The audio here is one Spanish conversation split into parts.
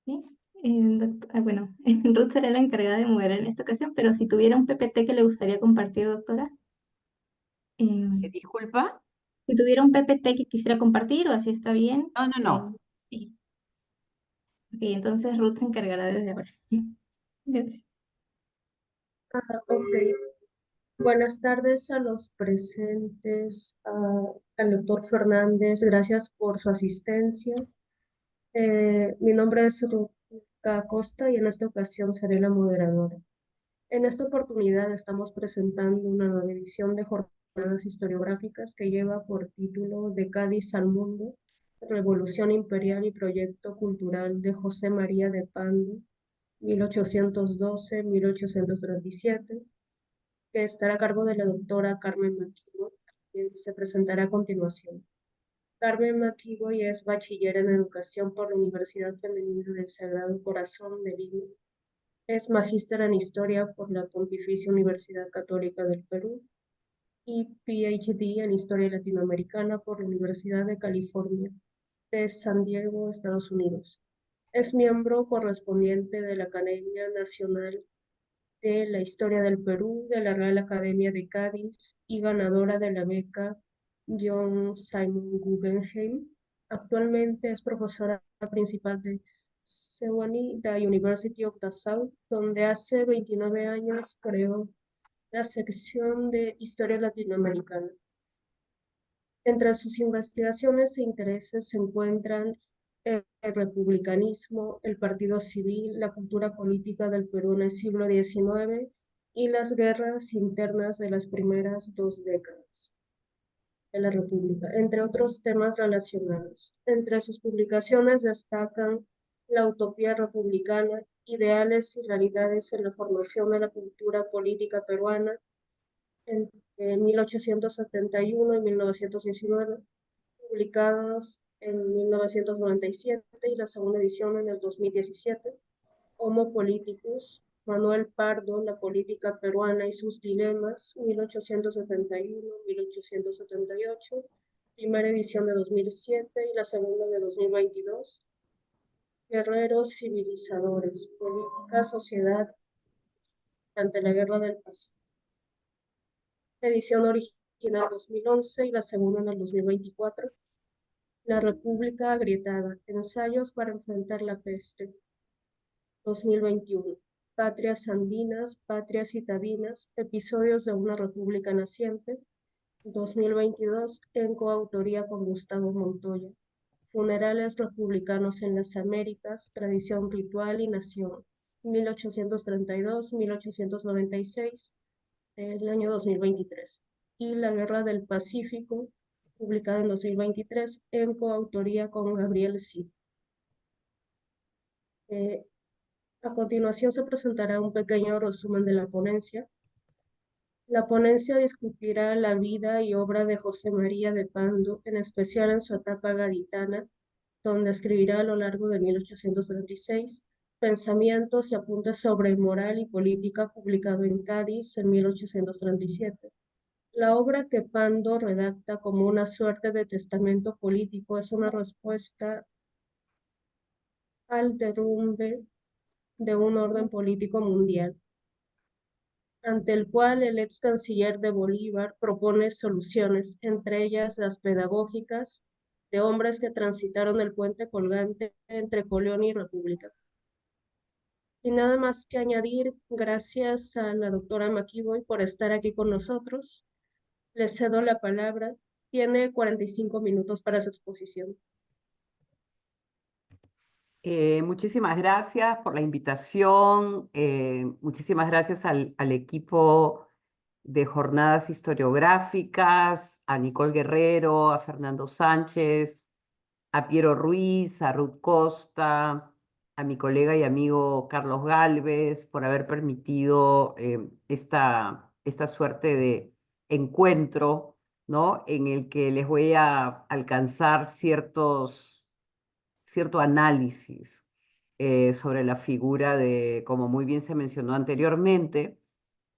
Sí. Bueno, Ruth será la encargada de moderar en esta ocasión, pero si tuviera un PPT que le gustaría compartir, doctora, eh, Disculpa. si tuviera un PPT que quisiera compartir o así está bien, No, no, no. sí. Ok, entonces Ruth se encargará desde ahora. Gracias. Ok, buenas tardes a los presentes, al doctor Fernández, gracias por su asistencia. Mi nombre es Ruca Acosta y en esta ocasión seré la moderadora. En esta oportunidad estamos presentando una nueva edición de Jornadas Historiográficas que lleva por título De Cádiz al Mundo, Revolución Imperial y Proyecto Cultural de José María de Pando, 1812-1837, que estará a cargo de la doctora Carmen McKeown, quien se presentará a continuación. Carmen McKeown es bachiller en educación por la Universidad Femenina del Sagrado Corazón de Lima. Es magíster en historia por la Pontificia Universidad Católica del Perú y PhD en historia latinoamericana por la Universidad de California de San Diego, Estados Unidos. Es miembro correspondiente de la Academia Nacional de la Historia del Perú de la Real Academia de Cádiz y ganadora de la beca John Simon Guggenheim. Actualmente es profesora principal de Sewanee, the University of the South, donde hace 29 años creó la sección de Historia Latinoamericana. Entre sus investigaciones e intereses se encuentran el republicanismo, el partido civil, la cultura política del Perú en el siglo XIX y las guerras internas de las primeras 2 décadas de la República, entre otros temas relacionados. Entre sus publicaciones destacan La utopía republicana, ideales y realidades en la formación de la cultura política peruana, entre 1871 y 1919, publicadas en 1997 y la segunda edición en el 2017, Homo Politicus, Manuel Pardo, La política peruana y sus dilemas, 1871-1878, primera edición de 2007 y la segunda de 2022, Guerreros civilizadores, política, sociedad ante la guerra del Pacífico, edición original 2011 y la segunda en el 2024, La República Agrietada, ensayos para enfrentar la peste, 2021. Patrias Andinas, Patrias Citadinas, episodios de una república naciente, 2022, en coautoría con Gustavo Montoya. Funerales republicanos en las Américas, tradición ritual y nación, 1832-1896, del año 2023. Y La Guerra del Pacífico, publicada en 2023, en coautoría con Gabriel Cid. A continuación se presentará un pequeño resumen de la ponencia. La ponencia discutirá la vida y obra de José María de Pando, en especial en su etapa gaditana, donde escribirá a lo largo de 1836 pensamientos y apuntes sobre moral y política publicado en Cádiz en 1837. La obra que Pando redacta como una suerte de testamento político es una respuesta al derrumbe de un orden político mundial, ante el cual el ex canciller de Bolívar propone soluciones, entre ellas las pedagógicas, de hombres que transitaron el puente colgante entre Colón y República. Sin nada más que añadir, gracias a la doctora McKeown por estar aquí con nosotros. Le cedo la palabra. Tiene 45 minutos para su exposición. Muchísimas gracias por la invitación. Muchísimas gracias al equipo de Jornadas Historiográficas, a Nicole Guerrero, a Fernando Sánchez, a Piero Ruiz, a Ruth Costa, a mi colega y amigo Carlos Gálvez, por haber permitido esta suerte de encuentro, ¿no? En el que les voy a alcanzar cierto análisis sobre la figura de, como muy bien se mencionó anteriormente,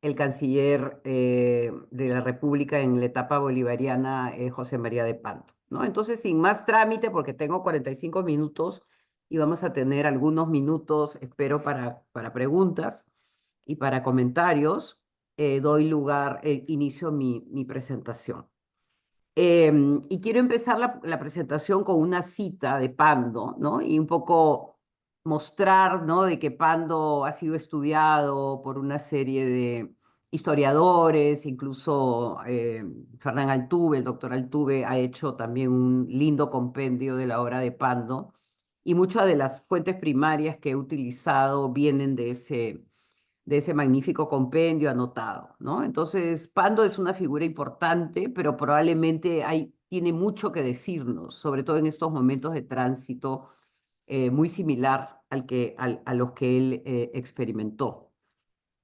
el canciller de la República en la etapa bolivariana, José María de Pando, ¿no? Entonces, sin más trámite, porque tengo 45 minutos y vamos a tener algunos minutos, espero, para preguntas y para comentarios. Inicio mi presentación. Y quiero empezar la presentación con una cita de Pando, ¿no? Y un poco mostrar, ¿no? De que Pando ha sido estudiado por una serie de historiadores, incluso Fernán Altuve, el doctor Altuve, ha hecho también un lindo compendio de la obra de Pando, y muchas de las fuentes primarias que he utilizado vienen de ese magnífico compendio anotado, ¿no? Entonces, Pando es una figura importante, pero probablemente tiene mucho que decirnos, sobre todo en estos momentos de tránsito muy similar a los que él experimentó.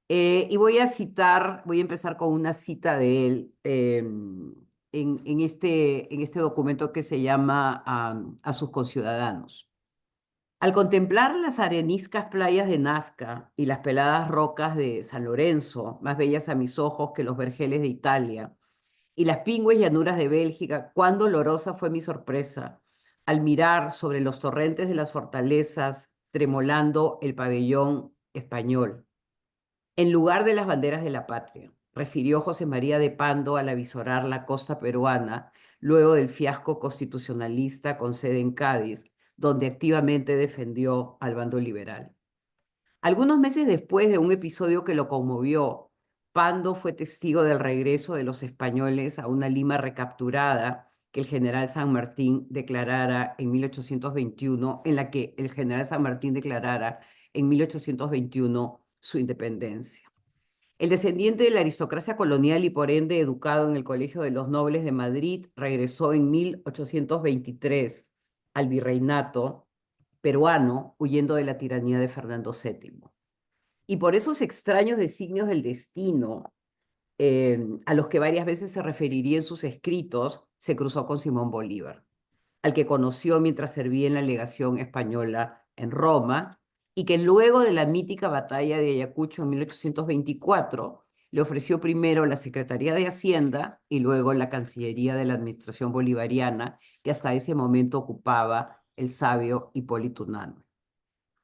Y voy a empezar con una cita de él en este documento que se llama A sus conciudadanos. Al contemplar las areniscas playas de Nazca y las peladas rocas de San Lorenzo, más bellas a mis ojos que los vergeles de Italia, y las pingües llanuras de Bélgica, cuán dolorosa fue mi sorpresa al mirar sobre los torrentes de las fortalezas tremolando el pabellón español, en lugar de las banderas de la patria, refirió José María de Pando al avisorar la costa peruana luego del fiasco constitucionalista con sede en Cádiz, donde activamente defendió al bando liberal. Algunos meses después de un episodio que lo conmovió, Pando fue testigo del regreso de los españoles a una Lima recapturada que el general San Martín declarara en 1821, en la que el general San Martín declarara en 1821 su independencia. El descendiente de la aristocracia colonial y por ende educado en el Colegio de los Nobles de Madrid, regresó en 1823 al virreinato peruano, huyendo de la tiranía de Fernando VII. Y por esos extraños designios del destino, a los que varias veces se referiría en sus escritos, se cruzó con Simón Bolívar, al que conoció mientras servía en la legación española en Roma, y que luego de la mítica batalla de Ayacucho en 1824, le ofreció primero la Secretaría de Hacienda y luego la Cancillería de la Administración Bolivariana, que hasta ese momento ocupaba el sabio Hipólito Unanue.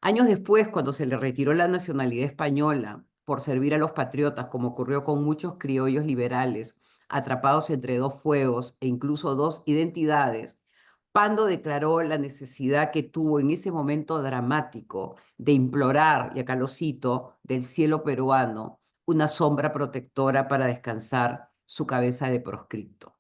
Años después, cuando se le retiró la nacionalidad española por servir a los patriotas, como ocurrió con muchos criollos liberales atrapados entre dos fuegos e incluso dos identidades, Pando declaró la necesidad que tuvo en ese momento dramático de implorar, y acá lo cito, del cielo peruano, una sombra protectora para descansar su cabeza de proscripto.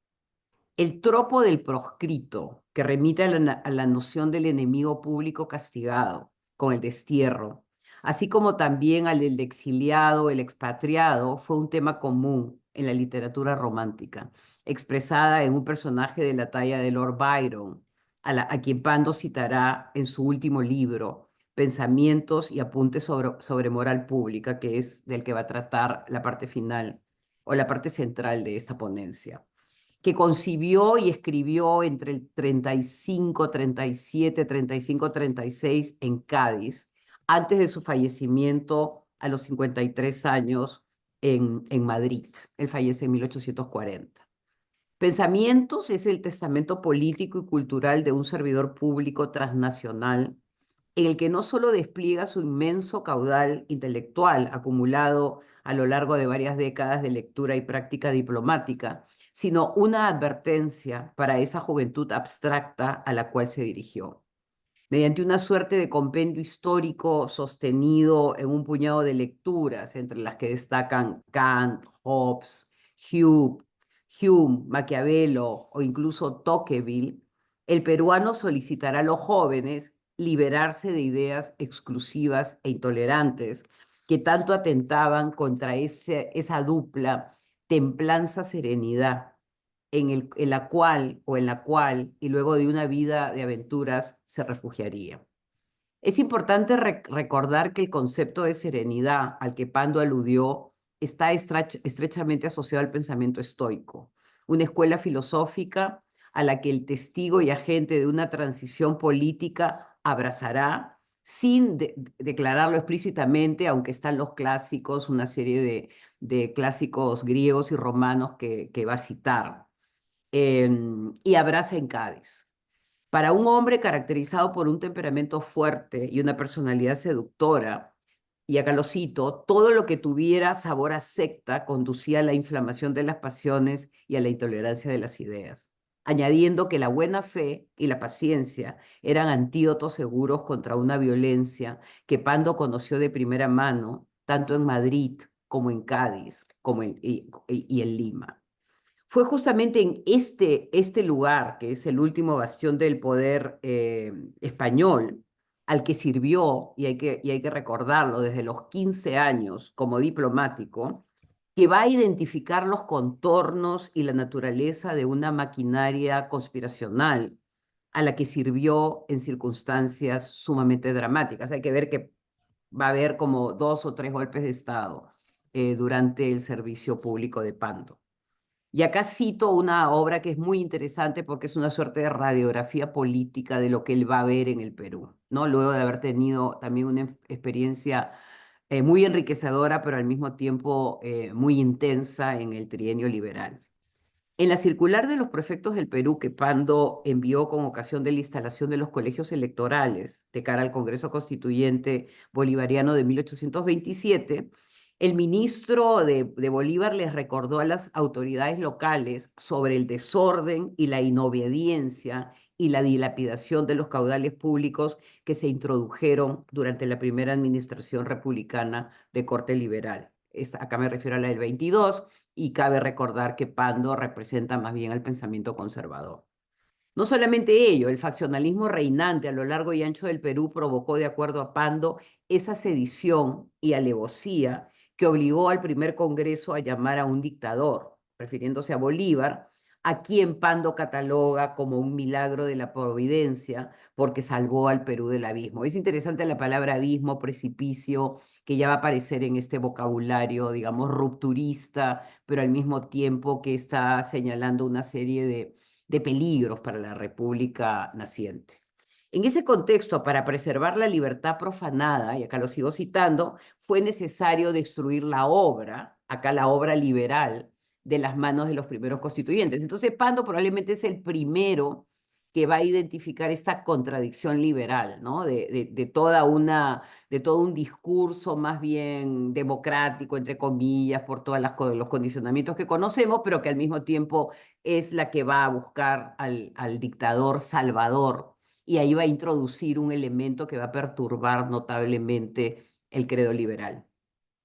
El tropo del proscrito, que remite a la noción del enemigo público castigado con el destierro, así como también al del exiliado, el expatriado, fue un tema común en la literatura romántica, expresada en un personaje de la talla de Lord Byron, a quien Pando citará en su último libro, Pensamientos y apuntes sobre moral pública, que es del que va a tratar la parte final o la parte central de esta ponencia, que concibió y escribió entre el 35, 37, 35, 36 en Cádiz, antes de su fallecimiento a los 53 años en Madrid. Él fallece en 1840. Pensamientos es el testamento político y cultural de un servidor público transnacional en el que no solo despliega su inmenso caudal intelectual acumulado a lo largo de varias décadas de lectura y práctica diplomática, sino una advertencia para esa juventud abstracta a la cual se dirigió. Mediante una suerte de compendio histórico sostenido en un puñado de lecturas, entre las que destacan Kant, Hobbes, Hume, Maquiavelo o incluso Tocqueville, el peruano solicitará a los jóvenes liberarse de ideas exclusivas e intolerantes que tanto atentaban contra esa dupla templanza-serenidad en la cual, y luego de una vida de aventuras, se refugiaría. Es importante recordar que el concepto de serenidad al que Pando aludió está estrechamente asociado al pensamiento estoico, una escuela filosófica a la que el testigo y agente de una transición política abrazará sin declararlo explícitamente, aunque están los clásicos, una serie de clásicos griegos y romanos que va a citar, y abraza en Cádiz. Para un hombre caracterizado por un temperamento fuerte y una personalidad seductora, y acá lo cito, todo lo que tuviera sabor a secta conducía a la inflamación de las pasiones y a la intolerancia de las ideas, añadiendo que la buena fe y la paciencia eran antídotos seguros contra una violencia que Pando conoció de primera mano, tanto en Madrid como en Cádiz y en Lima. Fue justamente en este lugar, que es el último bastión del poder español, al que sirvió, y hay que recordarlo, desde los 15 años como diplomático, que va a identificar los contornos y la naturaleza de una maquinaria conspiracional a la que sirvió en circunstancias sumamente dramáticas. Hay que ver que va a haber como 2 o 3 golpes de Estado durante el servicio público de Pando. Y acá cito una obra que es muy interesante porque es una suerte de radiografía política de lo que él va a ver en el Perú, ¿no? Luego de haber tenido también una experiencia muy enriquecedora, pero al mismo tiempo muy intensa en el trienio liberal. En la circular de los prefectos del Perú que Pando envió con ocasión de la instalación de los colegios electorales de cara al Congreso Constituyente Bolivariano de 1827, el ministro de Bolívar les recordó a las autoridades locales sobre el desorden y la inobediencia y la dilapidación de los caudales públicos que se introdujeron durante la primera administración republicana de corte liberal. Acá me refiero a la del 22, y cabe recordar que Pando representa más bien el pensamiento conservador. No solamente ello, el faccionalismo reinante a lo largo y ancho del Perú provocó, de acuerdo a Pando, esa sedición y alevosía que obligó al primer Congreso a llamar a un dictador, refiriéndose a Bolívar, a quien Pando cataloga como un milagro de la providencia porque salvó al Perú del abismo. Es interesante la palabra abismo, precipicio, que ya va a aparecer en este vocabulario, digamos, rupturista, pero al mismo tiempo que está señalando una serie de peligros para la República naciente. En ese contexto, para preservar la libertad profanada, y acá lo sigo citando, fue necesario destruir la obra, acá la obra liberal, de las manos de los primeros constituyentes. Entonces, Pando probablemente es el primero que va a identificar esta contradicción liberal, ¿no? De todo un discurso más bien democrático, entre comillas, por todos los condicionamientos que conocemos, pero que al mismo tiempo es la que va a buscar al dictador salvador, y ahí va a introducir un elemento que va a perturbar notablemente el credo liberal.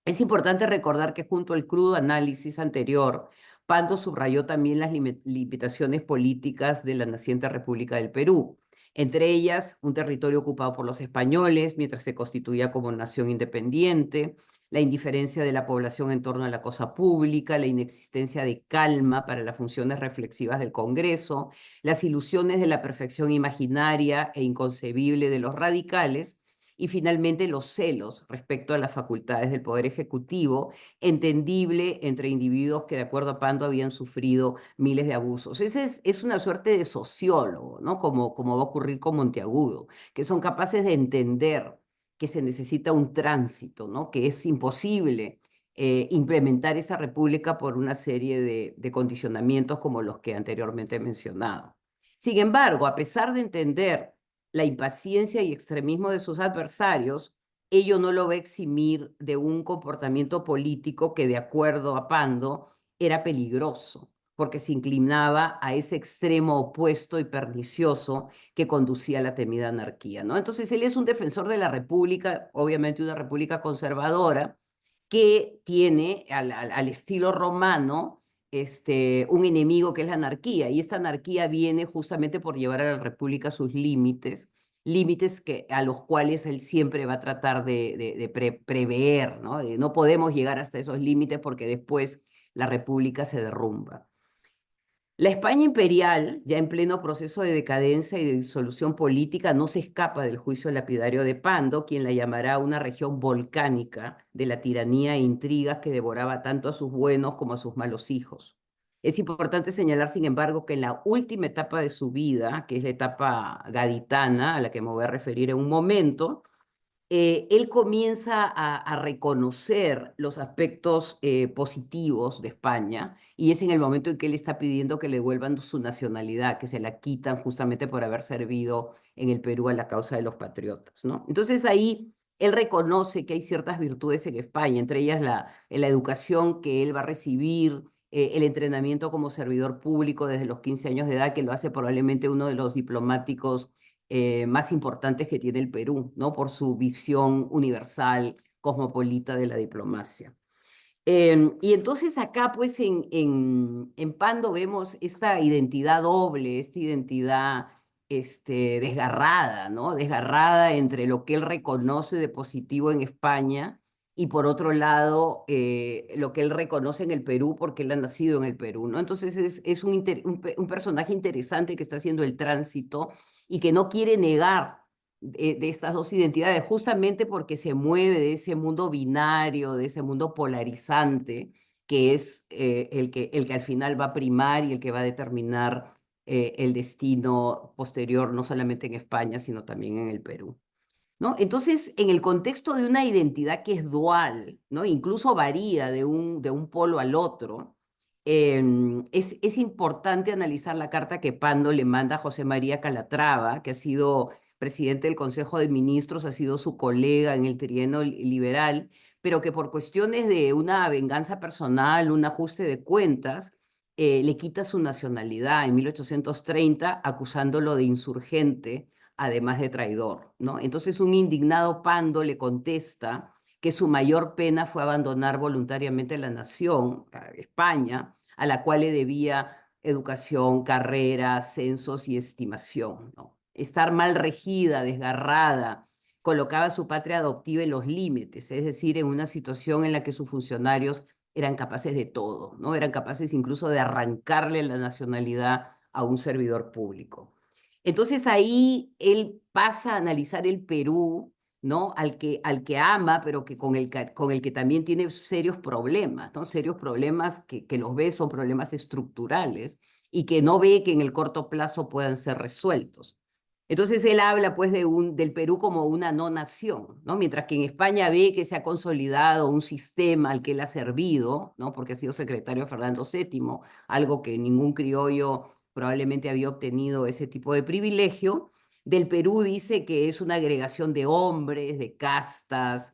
Es importante recordar que junto al crudo análisis anterior, Pando subrayó también las limitaciones políticas de la naciente República del Perú, entre ellas un territorio ocupado por los españoles mientras se constituía como nación independiente, la indiferencia de la población en torno a la cosa pública, la inexistencia de calma para las funciones reflexivas del Congreso, las ilusiones de la perfección imaginaria e inconcebible de los radicales, y finalmente los celos respecto a las facultades del Poder Ejecutivo, entendible entre individuos que de acuerdo a Pando habían sufrido miles de abusos. Ese es una suerte de sociólogo, ¿no? Como va a ocurrir con Monteagudo, que son capaces de entender que se necesita un tránsito, ¿no? Que es imposible implementar esa república por una serie de condicionamientos como los que anteriormente he mencionado. Sin embargo, a pesar de entender la impaciencia y extremismo de sus adversarios, ello no lo va a eximir de un comportamiento político que, de acuerdo a Pando, era peligroso, porque se inclinaba a ese extremo opuesto y pernicioso que conducía a la temida anarquía, ¿no? Entonces, él es un defensor de la república, obviamente una república conservadora, que tiene al estilo romano un enemigo que es la anarquía, y esta anarquía viene justamente por llevar a la república a sus límites, límites a los cuales él siempre va a tratar de prever, ¿no? No podemos llegar hasta esos límites porque después la república se derrumba. La España imperial, ya en pleno proceso de decadencia y de disolución política, no se escapa del juicio lapidario de Pando, quien la llamará una región volcánica de la tiranía e intrigas que devoraba tanto a sus buenos como a sus malos hijos. Es importante señalar, sin embargo, que en la última etapa de su vida, que es la etapa gaditana, a la que me voy a referir en un momento, él comienza a reconocer los aspectos positivos de España y es en el momento en que él está pidiendo que le devuelvan su nacionalidad, que se la quitan justamente por haber servido en el Perú a la causa de los patriotas, ¿no? Entonces ahí él reconoce que hay ciertas virtudes en España, entre ellas la educación que él va a recibir, el entrenamiento como servidor público desde los 15 años de edad, que lo hace probablemente uno de los diplomáticos más importantes que tiene el Perú, ¿no? Por su visión universal, cosmopolita de la diplomacia. Y entonces acá, pues, en Pando vemos esta identidad doble, esta identidad desgarrada, ¿no? Desgarrada entre lo que él reconoce de positivo en España y, por otro lado, lo que él reconoce en el Perú porque él ha nacido en el Perú, ¿no? Entonces es un personaje interesante que está haciendo el tránsito y que no quiere negar de estas dos identidades, justamente porque se mueve de ese mundo binario, de ese mundo polarizante, que es el que al final va a primar y el que va a determinar el destino posterior, no solamente en España, sino también en el Perú, ¿no? Entonces, en el contexto de una identidad que es dual, ¿no? Incluso varía de un polo al otro, es importante analizar la carta que Pando le manda a José María Calatrava, que ha sido presidente del Consejo de Ministros, ha sido su colega en el trienio liberal, pero que por cuestiones de una venganza personal, un ajuste de cuentas, le quita su nacionalidad en 1830, acusándolo de insurgente, además de traidor, ¿no? Entonces un indignado Pando le contesta que su mayor pena fue abandonar voluntariamente la nación, España, a la cual le debía educación, carrera, censos y estimación, ¿no? Estar mal regida, desgarrada, colocaba a su patria adoptiva en los límites, es decir, en una situación en la que sus funcionarios eran capaces de todo, ¿no? Eran capaces incluso de arrancarle la nacionalidad a un servidor público. Entonces ahí él pasa a analizar el Perú, ¿no? Al que ama, pero que con el que también tiene serios problemas, ¿no? Serios problemas que los ve son problemas estructurales y que no ve que en el corto plazo puedan ser resueltos. Entonces él habla pues del Perú como una no nación, ¿no? Mientras que en España ve que se ha consolidado un sistema al que él ha servido, ¿no? Porque ha sido secretario de Fernando VII, algo que ningún criollo probablemente había obtenido ese tipo de privilegio. Del Perú dice que es una agregación de hombres, de castas,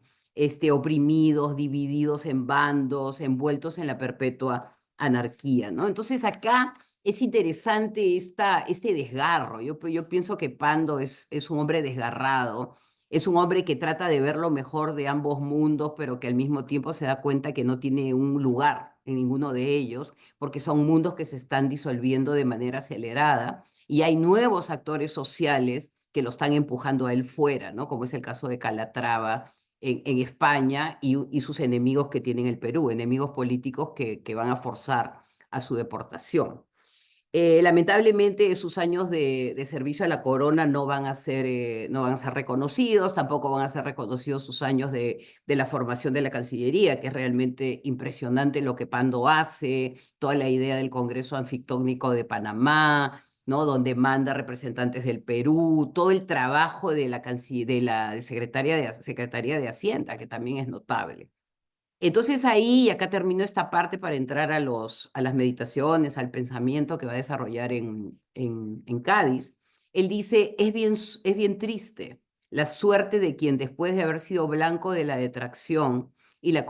oprimidos, divididos en bandos, envueltos en la perpetua anarquía, ¿no? Entonces acá es interesante este desgarro. Yo pienso que Pando es un hombre desgarrado, es un hombre que trata de ver lo mejor de ambos mundos, pero que al mismo tiempo se da cuenta que no tiene un lugar en ninguno de ellos, porque son mundos que se están disolviendo de manera acelerada y hay nuevos actores sociales que lo están empujando a él fuera, ¿no? Como es el caso de Calatrava en España y sus enemigos que tienen el Perú, enemigos políticos que van a forzar a su deportación. Lamentablemente sus años de servicio a la corona no van a ser reconocidos, tampoco van a ser reconocidos sus años de la formación de la Cancillería, que es realmente impresionante lo que Pando hace, toda la idea del Congreso Anfictónico de Panamá, ¿no? Donde manda representantes del Perú, todo el trabajo de la Secretaría de Hacienda, que también es notable. Entonces ahí, y acá termino esta parte para entrar a las meditaciones, al pensamiento que va a desarrollar en Cádiz. Él dice, es bien triste la suerte de quien después de haber sido blanco de la detracción y la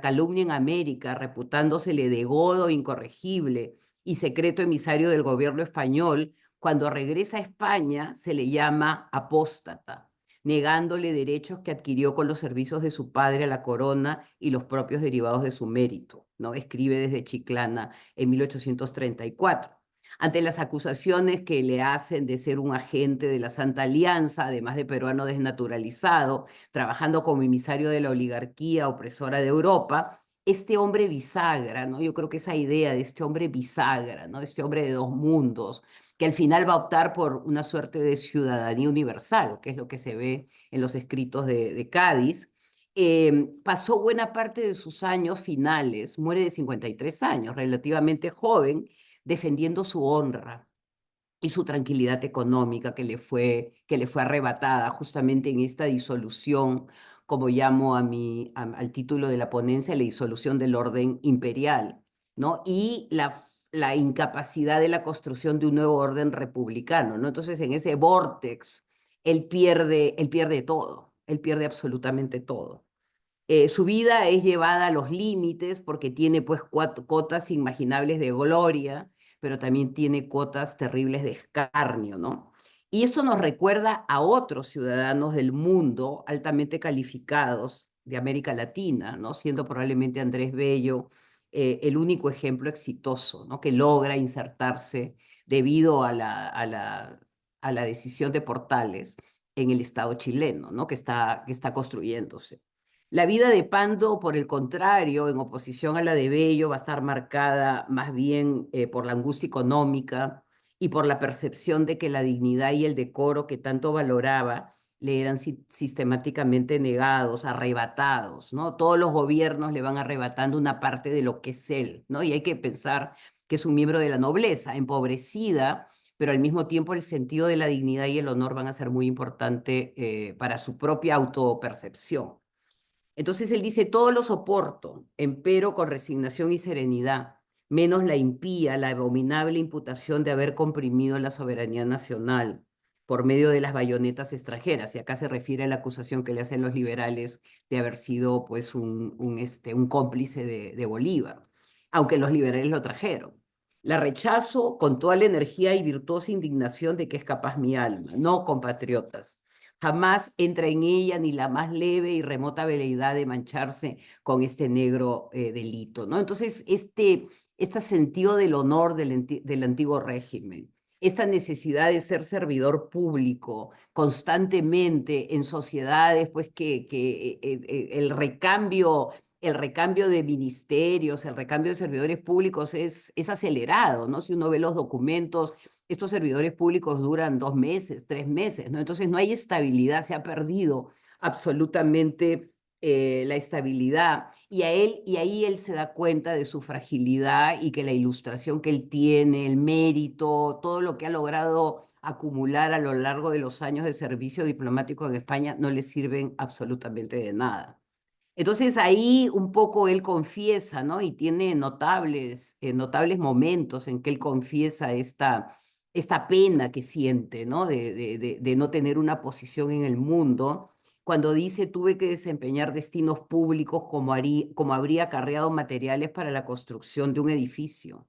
calumnia en América, reputándosele de godo incorregible y secreto emisario del gobierno español, cuando regresa a España se le llama apóstata, negándole derechos que adquirió con los servicios de su padre a la corona y los propios derivados de su mérito, ¿no? Escribe desde Chiclana en 1834. Ante las acusaciones que le hacen de ser un agente de la Santa Alianza, además de peruano desnaturalizado, trabajando como emisario de la oligarquía opresora de Europa, este hombre bisagra, ¿no? Yo creo que esa idea de este hombre bisagra, ¿no? Este hombre de dos mundos, que al final va a optar por una suerte de ciudadanía universal, que es lo que se ve en los escritos de Cádiz. Pasó buena parte de sus años finales, muere de 53 años, relativamente joven, defendiendo su honra, y su tranquilidad económica que le fue arrebatada justamente en esta disolución, como llamo al título de la ponencia, la disolución del orden imperial, ¿no? Y la incapacidad de la construcción de un nuevo orden republicano, ¿no? Entonces, en ese vórtex, él pierde todo, él pierde absolutamente todo. Su vida es llevada a los límites porque tiene pues cotas inimaginables de gloria, pero también tiene cotas terribles de escarnio, ¿no? Y esto nos recuerda a otros ciudadanos del mundo altamente calificados de América Latina, ¿no? Siendo probablemente Andrés Bello el único ejemplo exitoso, ¿no? Que logra insertarse debido a la decisión de Portales en el Estado chileno, ¿no? Que está construyéndose. La vida de Pando, por el contrario, en oposición a la de Bello, va a estar marcada más bien por la angustia económica y por la percepción de que la dignidad y el decoro que tanto valoraba le eran sistemáticamente negados, arrebatados, ¿no? Todos los gobiernos le van arrebatando una parte de lo que es él, ¿no? Y hay que pensar que es un miembro de la nobleza, empobrecida, pero al mismo tiempo el sentido de la dignidad y el honor van a ser muy importantes para su propia autopercepción. Entonces él dice, todo lo soporto, empero con resignación y serenidad, menos la impía, la abominable imputación de haber comprimido la soberanía nacional por medio de las bayonetas extranjeras. Y acá se refiere a la acusación que le hacen los liberales de haber sido pues un cómplice de Bolívar, aunque los liberales lo trajeron. La rechazo con toda la energía y virtuosa indignación de que es capaz mi alma. No, compatriotas, jamás entra en ella ni la más leve y remota veleidad de mancharse con este negro delito, ¿no? Entonces, este sentido del honor del antiguo régimen, esta necesidad de ser servidor público constantemente en sociedades, pues el recambio de ministerios, el recambio de servidores públicos es acelerado, ¿no? Si uno ve los documentos, estos servidores públicos duran 2 meses, 3 meses, ¿no? Entonces no hay estabilidad, se ha perdido absolutamente la estabilidad. Y ahí él se da cuenta de su fragilidad y que la ilustración que él tiene, el mérito, todo lo que ha logrado acumular a lo largo de los años de servicio diplomático en España no le sirven absolutamente de nada. Entonces ahí un poco él confiesa, ¿no? Y tiene notables momentos en que él confiesa esta pena que siente, ¿no? De no tener una posición en el mundo, cuando dice, tuve que desempeñar destinos públicos como habría acarreado materiales para la construcción de un edificio.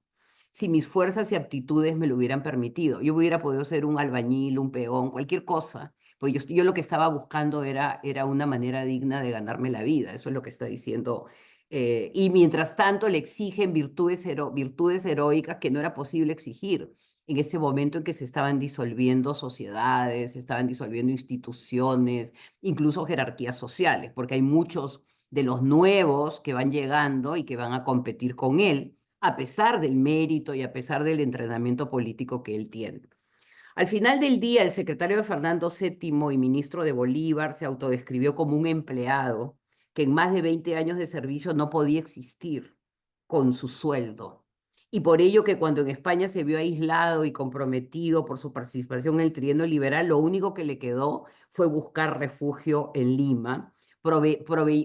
Si mis fuerzas y aptitudes me lo hubieran permitido, yo hubiera podido ser un albañil, un peón, cualquier cosa, porque yo lo que estaba buscando era una manera digna de ganarme la vida, eso es lo que está diciendo. Y mientras tanto le exigen virtudes heroicas que no era posible exigir en este momento en que se estaban disolviendo sociedades, se estaban disolviendo instituciones, incluso jerarquías sociales, porque hay muchos de los nuevos que van llegando y que van a competir con él, a pesar del mérito y a pesar del entrenamiento político que él tiene. Al final del día, el secretario de Fernando VII y ministro de Bolívar se autodescribió como un empleado que en más de 20 años de servicio no podía existir con su sueldo. Y por ello que cuando en España se vio aislado y comprometido por su participación en el trienio liberal, lo único que le quedó fue buscar refugio en Lima,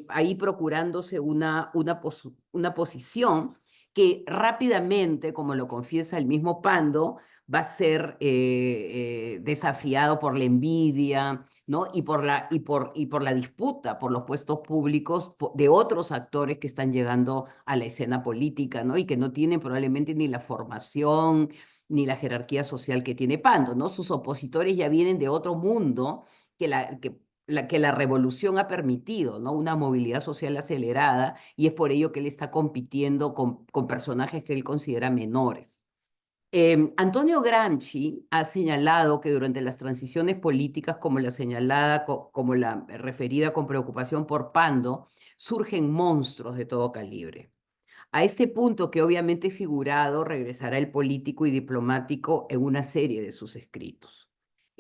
ahí procurándose una posición que rápidamente, como lo confiesa el mismo Pando, va a ser desafiado por la envidia, ¿no? Y por la disputa por los puestos públicos de otros actores que están llegando a la escena política, ¿no? Y que no tienen probablemente ni la formación ni la jerarquía social que tiene Pando, ¿no? Sus opositores ya vienen de otro mundo que la revolución ha permitido, ¿no? Una movilidad social acelerada, y es por ello que él está compitiendo con personajes que él considera menores. Antonio Gramsci ha señalado que durante las transiciones políticas como la señalada, como la referida con preocupación por Pando, surgen monstruos de todo calibre. A este punto que obviamente figurado regresará el político y diplomático en una serie de sus escritos.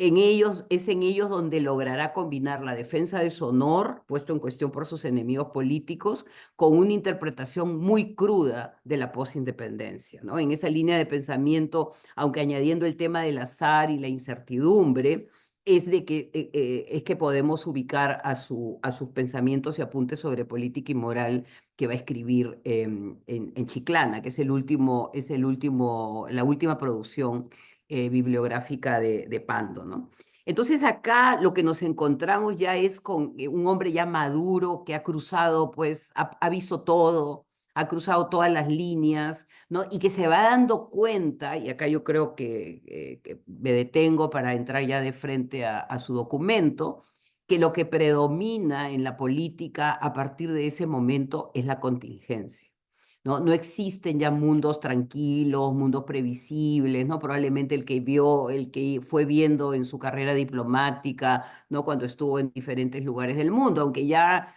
es en ellos donde logrará combinar la defensa de su honor, puesto en cuestión por sus enemigos políticos, con una interpretación muy cruda de la posindependencia, ¿no? En esa línea de pensamiento, aunque añadiendo el tema del azar y la incertidumbre, es que podemos ubicar a sus pensamientos y apuntes sobre política y moral que va a escribir en Chiclana, que es la última producción bibliográfica de Pando, ¿no? Entonces acá lo que nos encontramos ya es con un hombre ya maduro que ha cruzado, pues, ha visto todo, ha cruzado todas las líneas, ¿no? Y que se va dando cuenta, y acá yo creo que me detengo para entrar ya de frente a su documento, que lo que predomina en la política a partir de ese momento es la contingencia. ¿No? No existen ya mundos tranquilos, mundos previsibles, ¿no? Probablemente el que fue viendo en su carrera diplomática, ¿no? Cuando estuvo en diferentes lugares del mundo, aunque ya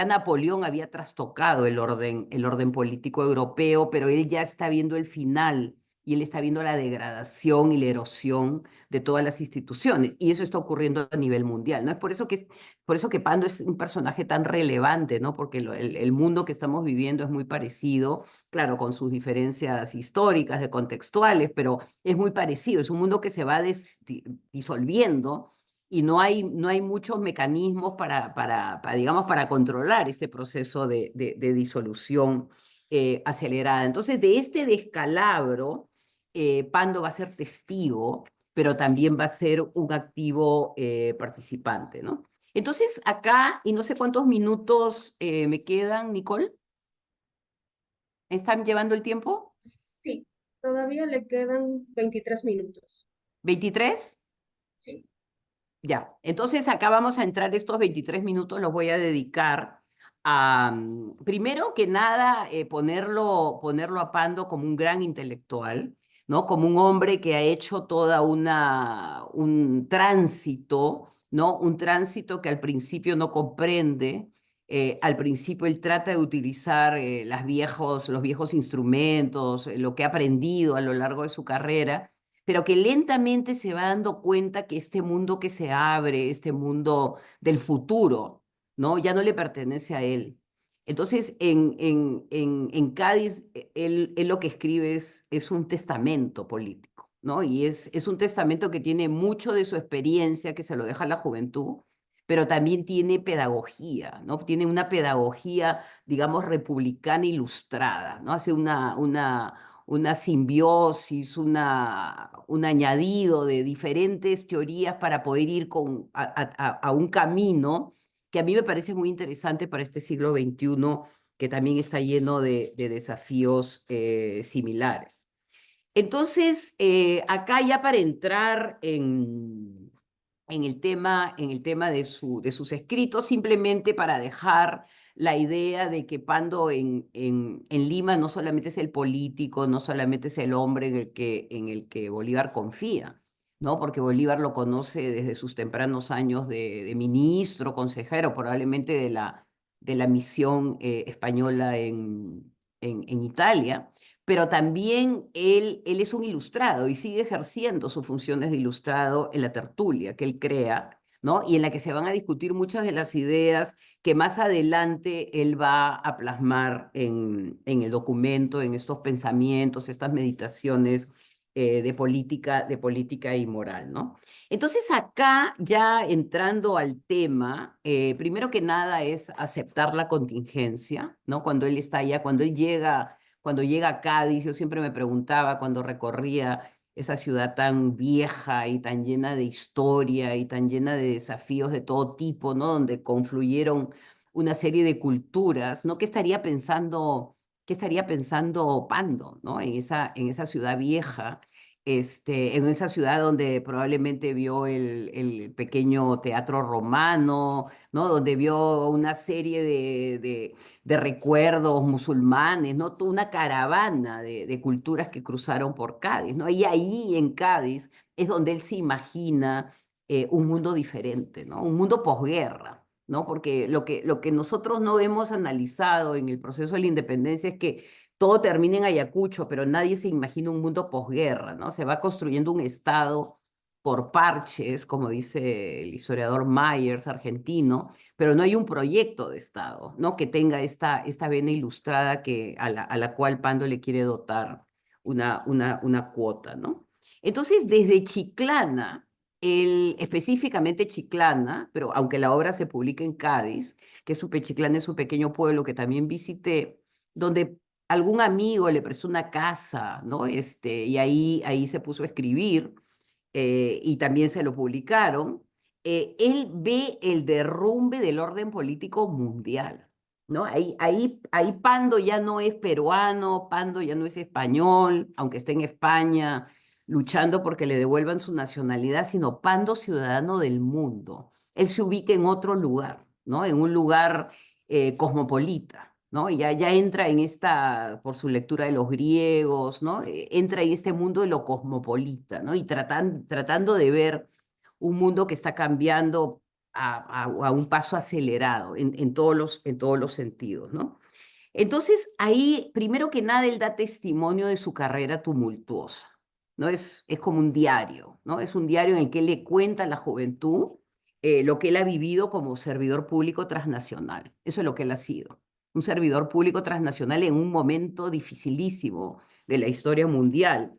Napoleón había trastocado el orden político europeo, pero él ya está viendo el final y él está viendo la degradación y la erosión de todas las instituciones, y eso está ocurriendo a nivel mundial, ¿no? Es por eso que Pando es un personaje tan relevante, ¿no? Porque el mundo que estamos viviendo es muy parecido, claro, con sus diferencias históricas, de contextuales, pero es muy parecido, es un mundo que se va disolviendo y no hay muchos mecanismos digamos, para controlar este proceso de disolución acelerada. Entonces, de este descalabro, Pando va a ser testigo, pero también va a ser un activo participante, ¿no? Entonces, acá, y no sé cuántos minutos me quedan, Nicole. ¿Están llevando el tiempo? Sí, todavía le quedan 23 minutos. ¿23? Sí. Ya, entonces acá vamos a entrar, estos 23 minutos los voy a dedicar a, primero que nada, ponerlo a Pando como un gran intelectual, ¿no? Como un hombre que ha hecho un tránsito, ¿no? Un tránsito que al principio no comprende. Al principio él trata de utilizar los viejos instrumentos, lo que ha aprendido a lo largo de su carrera, pero que lentamente se va dando cuenta que este mundo que se abre, este mundo del futuro, ¿no? Ya no le pertenece a él. Entonces, en Cádiz, él lo que escribe es un testamento político, ¿no? Y es un testamento que tiene mucho de su experiencia, que se lo deja a la juventud, pero también tiene pedagogía, ¿no? Tiene una pedagogía, digamos, republicana ilustrada, ¿no? Hace una simbiosis, un añadido de diferentes teorías para poder ir a un camino que a mí me parece muy interesante para este siglo XXI, que también está lleno de desafíos similares. Entonces, acá ya para entrar en el tema de sus escritos, simplemente para dejar la idea de que Pando en Lima no solamente es el político, no solamente es el hombre en el que Bolívar confía, ¿no? Porque Bolívar lo conoce desde sus tempranos años de ministro, consejero, probablemente de la misión española en Italia, pero también él es un ilustrado y sigue ejerciendo sus funciones de ilustrado en la tertulia que él crea, ¿no? Y en la que se van a discutir muchas de las ideas que más adelante él va a plasmar en el documento, en estos pensamientos, estas meditaciones de política y moral, ¿no? Entonces acá ya entrando al tema, primero que nada es aceptar la contingencia, ¿no? Cuando él está allá, cuando llega a Cádiz, yo siempre me preguntaba cuando recorría esa ciudad tan vieja y tan llena de historia y tan llena de desafíos de todo tipo, ¿no? Donde confluyeron una serie de culturas, ¿no? Qué estaría pensando Pando, ¿no? En esa ciudad vieja, en esa ciudad donde probablemente vio el pequeño teatro romano, ¿no? Donde vio una serie de recuerdos musulmanes, ¿no? Toda una caravana de culturas que cruzaron por Cádiz, ¿no? Y ahí en Cádiz es donde él se imagina un mundo diferente, ¿no? Un mundo posguerra, ¿no? Porque lo que nosotros no hemos analizado en el proceso de la independencia es que todo termina en Ayacucho, pero nadie se imagina un mundo posguerra, ¿no? Se va construyendo un Estado por parches, como dice el historiador Myers, argentino, pero no hay un proyecto de Estado, ¿no? Que tenga esta vena ilustrada a la cual Pando le quiere dotar una cuota, ¿no? Entonces, desde Chiclana, específicamente Chiclana, pero aunque la obra se publica en Cádiz, Chiclana es un pequeño pueblo que también visité, donde algún amigo le prestó una casa, ¿no? Y ahí se puso a escribir, y también se lo publicaron. Él ve el derrumbe del orden político mundial, ¿no? Ahí Pando ya no es peruano, Pando ya no es español, aunque esté en España luchando porque le devuelvan su nacionalidad, sino Pando ciudadano del mundo. Él se ubica en otro lugar, ¿no? En un lugar cosmopolita, ¿no? Y ya entra en por su lectura de los griegos, ¿no? Entra en este mundo de lo cosmopolita, ¿no? Y tratando de ver un mundo que está cambiando a un paso acelerado en todos los sentidos, ¿no? Entonces, ahí, primero que nada, él da testimonio de su carrera tumultuosa, ¿no? Es como un diario, ¿no? Es un diario en el que él le cuenta a la juventud lo que él ha vivido como servidor público transnacional. Eso es lo que él ha sido, un servidor público transnacional en un momento dificilísimo de la historia mundial.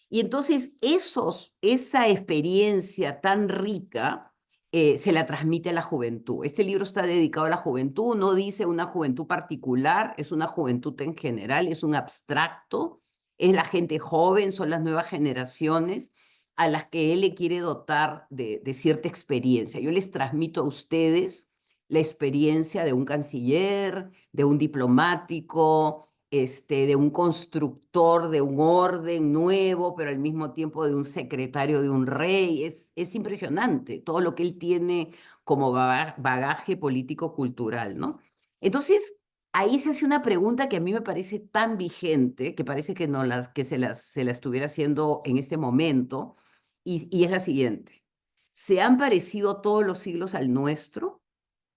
Y entonces, esa experiencia tan rica se la transmite a la juventud. Este libro está dedicado a la juventud, no dice una juventud particular, es una juventud en general, es un abstracto, es la gente joven, son las nuevas generaciones a las que él le quiere dotar de cierta experiencia. Yo les transmito a ustedes la experiencia de un canciller, de un diplomático, de un constructor de un orden nuevo, pero al mismo tiempo de un secretario de un rey. Es impresionante todo lo que él tiene como bagaje político-cultural, ¿no? Entonces, ahí se hace una pregunta que a mí me parece tan vigente, que parece que, no que se la estuviera haciendo en este momento, y es la siguiente. ¿Se han parecido todos los siglos al nuestro?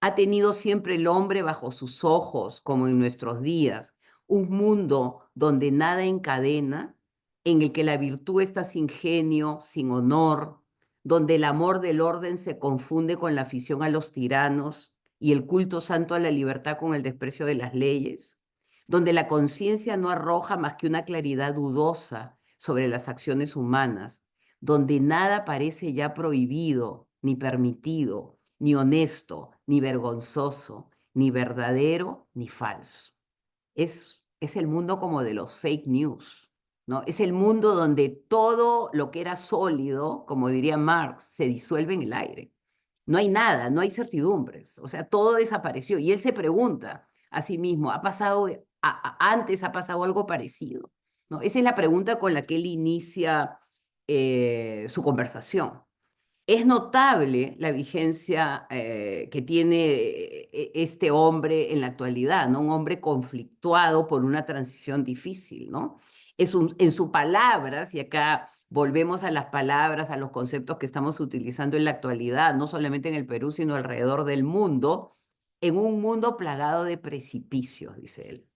¿Ha tenido siempre el hombre bajo sus ojos, como en nuestros días, un mundo donde nada encadena, en el que la virtud está sin genio, sin honor, donde el amor del orden se confunde con la afición a los tiranos y el culto santo a la libertad con el desprecio de las leyes, donde la conciencia no arroja más que una claridad dudosa sobre las acciones humanas, donde nada parece ya prohibido ni permitido, ni honesto, ni vergonzoso, ni verdadero, ni falso. Es el mundo como de los fake news, ¿no? Es el mundo donde todo lo que era sólido, como diría Marx, se disuelve en el aire. No hay nada, no hay certidumbres, o sea, todo desapareció. Y él se pregunta a sí mismo, ¿antes ha pasado algo parecido? ¿No? Esa es la pregunta con la que él inicia su conversación. Es notable la vigencia que tiene este hombre en la actualidad, ¿no? Un hombre conflictuado por una transición difícil, ¿no? En sus palabras, y acá volvemos a las palabras, a los conceptos que estamos utilizando en la actualidad, no solamente en el Perú, sino alrededor del mundo, en un mundo plagado de precipicios, dice él,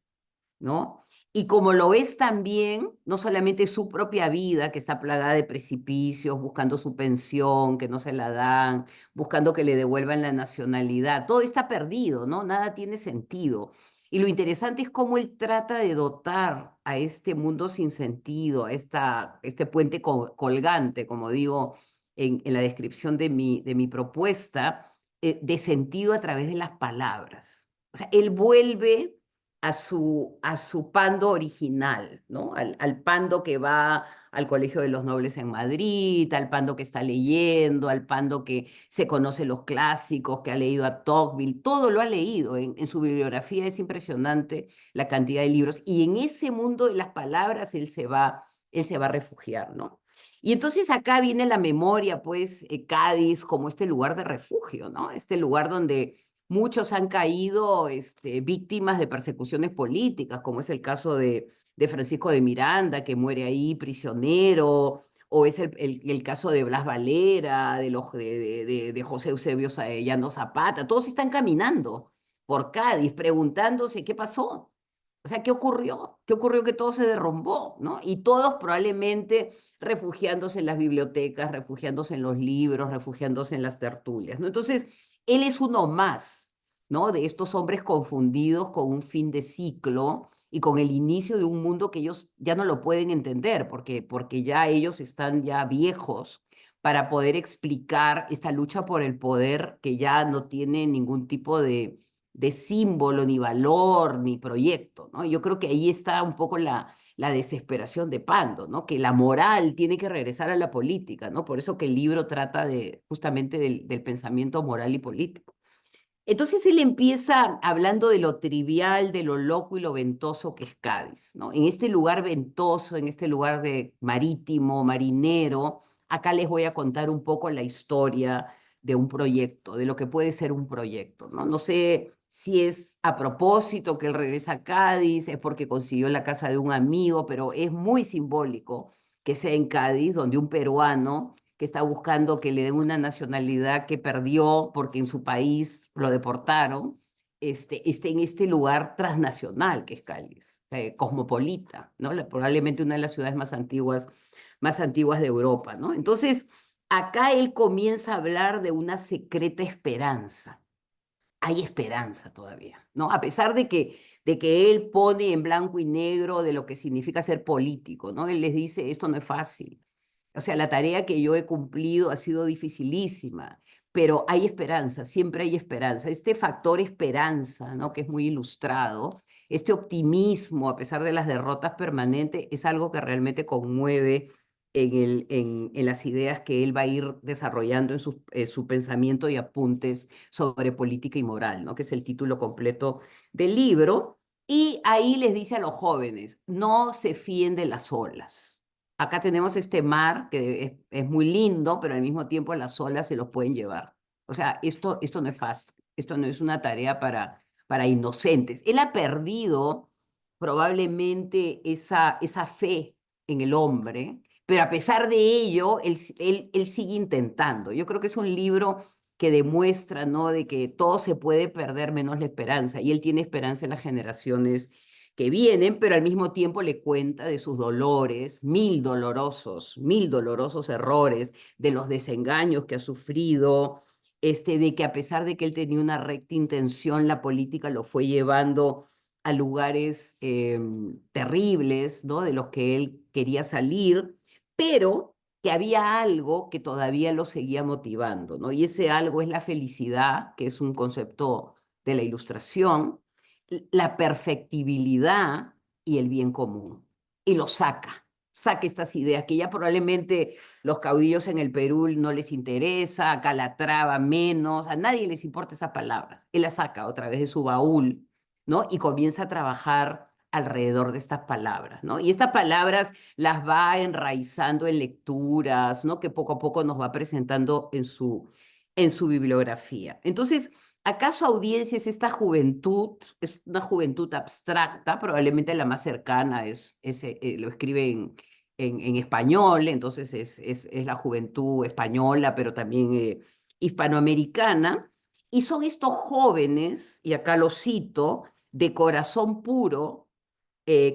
¿no? Y como lo es también, no solamente su propia vida, que está plagada de precipicios, buscando su pensión, que no se la dan, buscando que le devuelvan la nacionalidad, todo está perdido, ¿no? Nada tiene sentido. Y lo interesante es cómo él trata de dotar a este mundo sin sentido, este puente colgante, como digo en la descripción de mi propuesta, de sentido a través de las palabras. O sea, él vuelve a su Pando original, ¿no? Al Pando que va al Colegio de los Nobles en Madrid, al Pando que está leyendo, al Pando que se conoce los clásicos, que ha leído a Tocqueville, todo lo ha leído. En su bibliografía es impresionante la cantidad de libros. Y en ese mundo de las palabras él se va a refugiar, ¿no? Y entonces acá viene la memoria, pues, Cádiz como este lugar de refugio, ¿no? Este lugar donde muchos han caído víctimas de persecuciones políticas, como es el caso de Francisco de Miranda, que muere ahí prisionero, o es el caso de Blas Valera, de José Eusebio Llano Zapata. Todos están caminando por Cádiz preguntándose qué pasó, O sea, ¿qué ocurrió? ¿Qué ocurrió que todo se derrumbó, ¿no? Y todos probablemente refugiándose en las bibliotecas, refugiándose en los libros, refugiándose en las tertulias, ¿no? Entonces, él es uno más, ¿no? De estos hombres confundidos con un fin de ciclo y con el inicio de un mundo que ellos ya no lo pueden entender, porque ya ellos están ya viejos para poder explicar esta lucha por el poder que ya no tiene ningún tipo de símbolo, ni valor, ni proyecto, ¿no? Yo creo que ahí está un poco la desesperación de Pando, ¿no? Que la moral tiene que regresar a la política, ¿no? Por eso que el libro trata justamente del pensamiento moral y político. Entonces él empieza hablando de lo trivial, de lo loco y lo ventoso que es Cádiz, ¿no? En este lugar ventoso, en este lugar de marítimo, marinero, acá les voy a contar un poco la historia de un proyecto, de lo que puede ser un proyecto, ¿no? No sé si es a propósito que él regresa a Cádiz, es porque consiguió la casa de un amigo, pero es muy simbólico que sea en Cádiz, donde un peruano que está buscando que le den una nacionalidad que perdió porque en su país lo deportaron, esté en este lugar transnacional que es Cádiz, cosmopolita, ¿no? Probablemente una de las ciudades más antiguas de Europa, ¿no? Entonces, acá él comienza a hablar de una secreta esperanza. Hay esperanza todavía, ¿no? A pesar de que él pone en blanco y negro de lo que significa ser político, ¿no? Él les dice, esto no es fácil. O sea, la tarea que yo he cumplido ha sido dificilísima, pero hay esperanza, siempre hay esperanza. Este factor esperanza, ¿no? Que es muy ilustrado, este optimismo a pesar de las derrotas permanentes, es algo que realmente conmueve en las ideas que él va a ir desarrollando en su pensamiento y apuntes sobre política y moral, ¿no? Que es el título completo del libro. Y ahí les dice a los jóvenes, no se fíen de las olas. Acá tenemos este mar que es muy lindo, pero al mismo tiempo las olas se los pueden llevar. O sea, esto no es fácil, esto no es una tarea para inocentes. Él ha perdido probablemente esa fe en el hombre, pero a pesar de ello, él sigue intentando. Yo creo que es un libro que demuestra, ¿no? De que todo se puede perder menos la esperanza, y él tiene esperanza en las generaciones que vienen, pero al mismo tiempo le cuenta de sus dolores, mil dolorosos errores, de los desengaños que ha sufrido, de que a pesar de que él tenía una recta intención, la política lo fue llevando a lugares terribles, ¿no? De los que él quería salir, pero que había algo que todavía lo seguía motivando, ¿no? Y ese algo es la felicidad, que es un concepto de la ilustración, la perfectibilidad y el bien común. Y lo saca estas ideas que ya probablemente los caudillos en el Perú no les interesa, a Calatrava menos, a nadie les importa esas palabras. Él las saca otra vez de su baúl, ¿no? Y comienza a trabajar alrededor de estas palabras, ¿no? Y estas palabras las va enraizando en lecturas, ¿no? Que poco a poco nos va presentando en su bibliografía. Entonces, ¿acaso audiencia es esta juventud? Es una juventud abstracta, probablemente la más cercana lo escribe en español, entonces es la juventud española, pero también hispanoamericana, y son estos jóvenes, y acá lo cito, de corazón puro,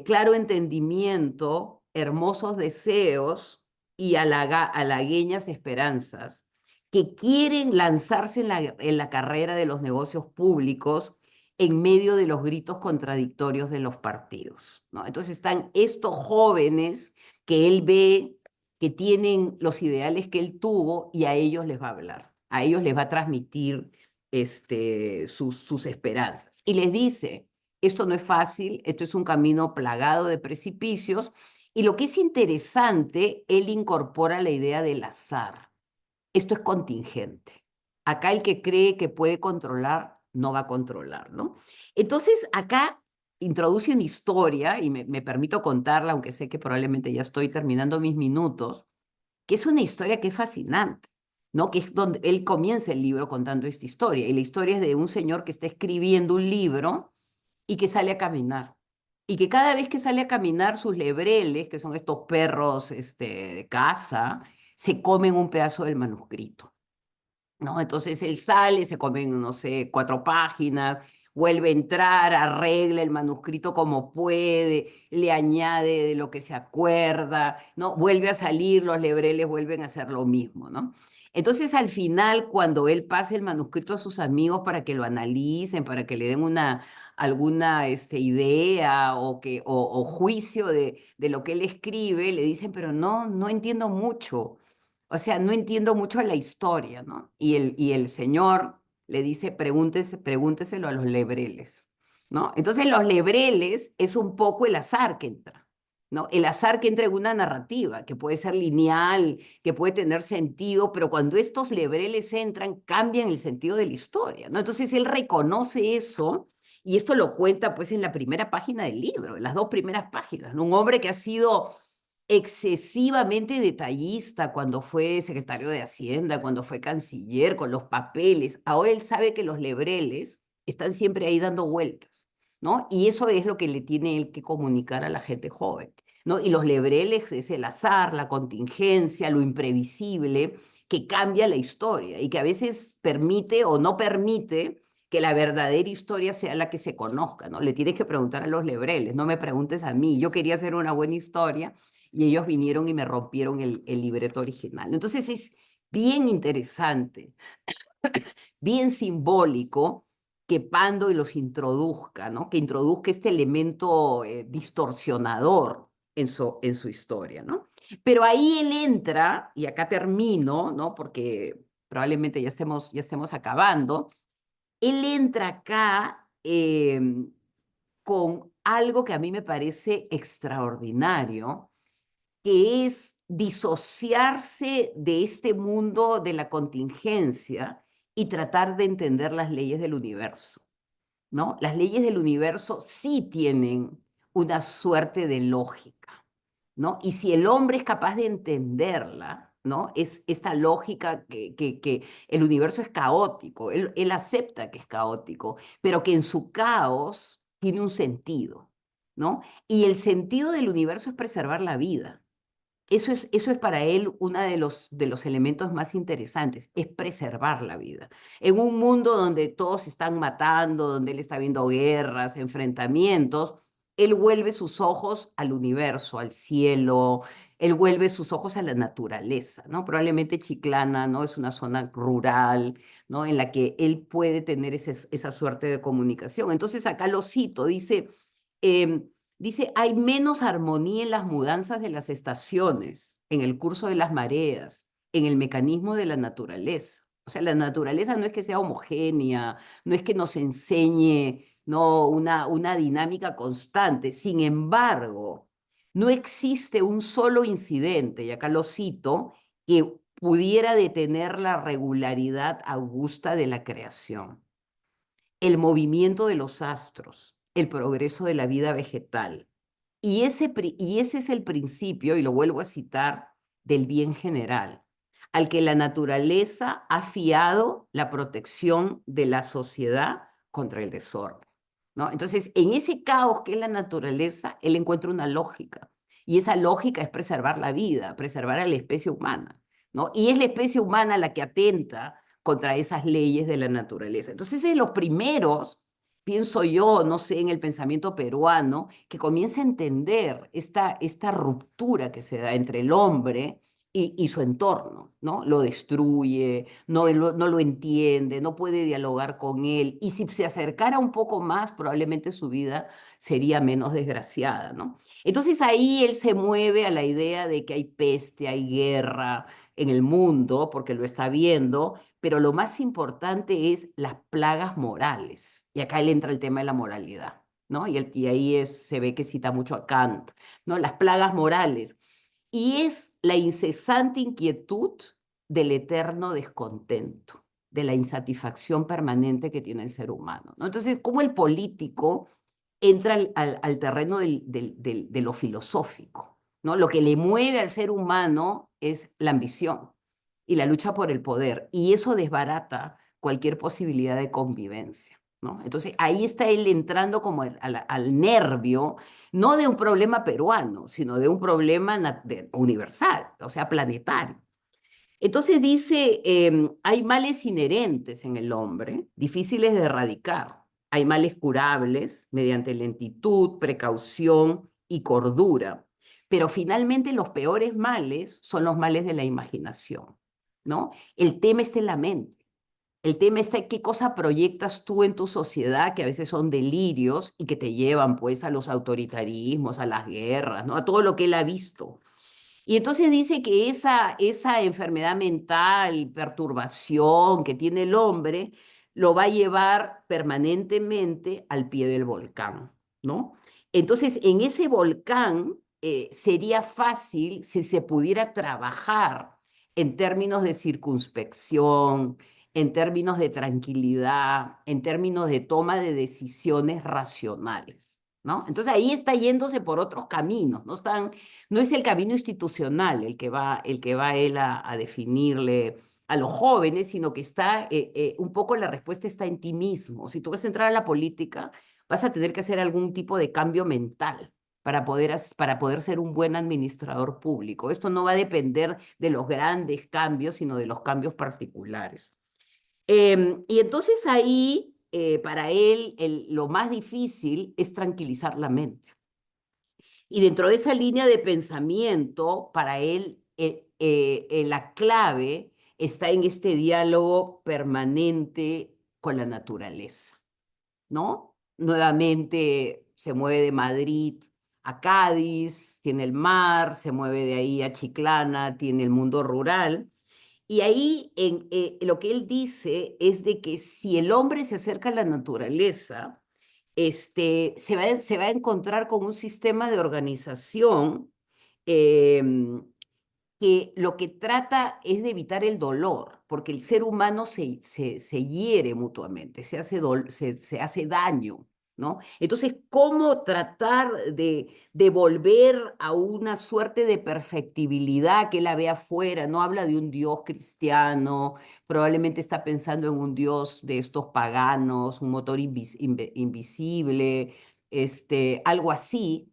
claro entendimiento, hermosos deseos y halagueñas esperanzas, que quieren lanzarse en la carrera de los negocios públicos en medio de los gritos contradictorios de los partidos, ¿no? Entonces están estos jóvenes que él ve que tienen los ideales que él tuvo, y a ellos les va a hablar, a ellos les va a transmitir sus esperanzas. Y les dice, esto no es fácil, esto es un camino plagado de precipicios, y lo que es interesante, él incorpora la idea del azar. Esto es contingente. Acá el que cree que puede controlar, no va a controlar, ¿no? Entonces, acá introduce una historia, y me permito contarla, aunque sé que probablemente ya estoy terminando mis minutos, que es una historia que es fascinante, ¿no? Que es donde él comienza el libro contando esta historia, y la historia es de un señor que está escribiendo un libro y que sale a caminar. Y que cada vez que sale a caminar, sus lebreles, que son estos perros de casa, se comen un pedazo del manuscrito, ¿no? Entonces él sale, se comen, no sé, 4 páginas, vuelve a entrar, arregla el manuscrito como puede, le añade de lo que se acuerda, ¿no? Vuelve a salir, los lebreles vuelven a hacer lo mismo, ¿no? Entonces, al final, cuando él pasa el manuscrito a sus amigos para que lo analicen, para que le den alguna idea o juicio de lo que él escribe, le dicen, pero no entiendo mucho. O sea, no entiendo mucho la historia, ¿no? Y el señor le dice, pregúnteselo a los lebreles, ¿no? Entonces, los lebreles es un poco el azar que entra, ¿no? El azar que entra en una narrativa, que puede ser lineal, que puede tener sentido, pero cuando estos lebreles entran, cambian el sentido de la historia, ¿no? Entonces, él reconoce eso, y esto lo cuenta, pues, en la primera página del libro, en las 2 primeras páginas, ¿no? Un hombre que ha sido excesivamente detallista cuando fue secretario de Hacienda, cuando fue canciller, con los papeles. Ahora él sabe que los lebreles están siempre ahí dando vueltas, ¿no? Y eso es lo que le tiene él que comunicar a la gente joven, ¿no? Y los lebreles es el azar, la contingencia, lo imprevisible, que cambia la historia y que a veces permite o no permite que la verdadera historia sea la que se conozca, ¿no? Le tienes que preguntar a los lebreles, no me preguntes a mí. Yo quería hacer una buena historia y ellos vinieron y me rompieron el libreto original. Entonces es bien interesante, bien simbólico que Pando los introduzca, ¿no? Que introduzca este elemento distorsionador en su historia, ¿no? Pero ahí él entra, y acá termino, ¿no? Porque probablemente ya estemos acabando, él entra acá con algo que a mí me parece extraordinario, que es disociarse de este mundo de la contingencia y tratar de entender las leyes del universo, ¿no? Las leyes del universo sí tienen una suerte de lógica, ¿no? Y si el hombre es capaz de entenderla, ¿no? Es esta lógica que el universo es caótico, él acepta que es caótico, pero que en su caos tiene un sentido, ¿no? Y el sentido del universo es preservar la vida. Eso es para él uno de los elementos más interesantes, es preservar la vida. En un mundo donde todos se están matando, donde él está viendo guerras, enfrentamientos, él vuelve sus ojos al universo, al cielo, él vuelve sus ojos a la naturaleza, ¿no? Probablemente Chiclana, ¿no? Es una zona rural, ¿no? En la que él puede tener esa suerte de comunicación. Entonces acá lo cito, em, dice, hay menos armonía en las mudanzas de las estaciones, en el curso de las mareas, en el mecanismo de la naturaleza. O sea, la naturaleza no es que sea homogénea, no es que nos enseñe, no, una dinámica constante. Sin embargo, no existe un solo incidente, y acá lo cito, que pudiera detener la regularidad augusta de la creación, el movimiento de los astros, el progreso de la vida vegetal. Y ese es el principio, y lo vuelvo a citar, del bien general, al que la naturaleza ha fiado la protección de la sociedad contra el desorden, ¿no? Entonces, en ese caos que es la naturaleza, él encuentra una lógica, y esa lógica es preservar la vida, preservar a la especie humana, ¿no? Y es la especie humana la que atenta contra esas leyes de la naturaleza. Entonces, es de los primeros, pienso yo, no sé, en el pensamiento peruano, que comienza a entender esta ruptura que se da entre el hombre y su entorno, ¿no? Lo destruye, no lo entiende, no puede dialogar con él, y si se acercara un poco más, probablemente su vida sería menos desgraciada, ¿no? Entonces ahí él se mueve a la idea de que hay peste, hay guerra en el mundo, porque lo está viendo, pero lo más importante es las plagas morales. Y acá él entra el tema de la moralidad, ¿no? Y ahí se ve que cita mucho a Kant, ¿no? Las plagas morales. Y es la incesante inquietud del eterno descontento, de la insatisfacción permanente que tiene el ser humano, ¿no? Entonces, ¿cómo el político entra al terreno de lo filosófico, ¿no? Lo que le mueve al ser humano es la ambición y la lucha por el poder, y eso desbarata cualquier posibilidad de convivencia, ¿no? Entonces ahí está él entrando como al nervio, no de un problema peruano, sino de un problema universal, o sea, planetario. Entonces dice, hay males inherentes en el hombre, difíciles de erradicar, Hay males curables mediante lentitud, precaución y cordura. Pero finalmente los peores males son los males de la imaginación, ¿no? El tema está en la mente. El tema está en qué cosa proyectas tú en tu sociedad, que a veces son delirios y que te llevan pues a los autoritarismos, a las guerras, ¿no? A todo lo que él ha visto. Y entonces dice que esa enfermedad mental, perturbación que tiene el hombre, lo va a llevar permanentemente al pie del volcán, ¿no? Entonces, en ese volcán sería fácil si se pudiera trabajar en términos de circunspección, en términos de tranquilidad, en términos de toma de decisiones racionales, ¿no? Entonces ahí está yéndose por otros caminos, no es el camino institucional el que va él a definirle a los jóvenes, sino que está, un poco la respuesta está en ti mismo. Si tú vas a entrar a la política, vas a tener que hacer algún tipo de cambio mental para poder ser un buen administrador público. Esto no va a depender de los grandes cambios, sino de los cambios particulares. Y entonces ahí, para él, lo más difícil es tranquilizar la mente. Y dentro de esa línea de pensamiento, para él, la clave está en este diálogo permanente con la naturaleza, ¿no? Nuevamente se mueve de Madrid a Cádiz, tiene el mar, se mueve de ahí a Chiclana, tiene el mundo rural. Y ahí lo que él dice es de que si el hombre se acerca a la naturaleza, se va a encontrar con un sistema de organización em, que lo que trata es de evitar el dolor, porque el ser humano se hiere mutuamente, se hace daño, ¿no? Entonces, ¿cómo tratar de volver a una suerte de perfectibilidad que la ve afuera? No habla de un Dios cristiano, probablemente está pensando en un Dios de estos paganos, un motor invisible, algo así,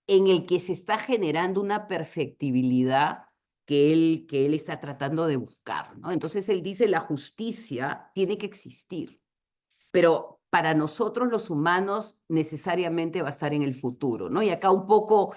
en el que se está generando una perfectibilidad que él está tratando de buscar, ¿no? Entonces él dice, la justicia tiene que existir, pero para nosotros los humanos necesariamente va a estar en el futuro, ¿no? Y acá un poco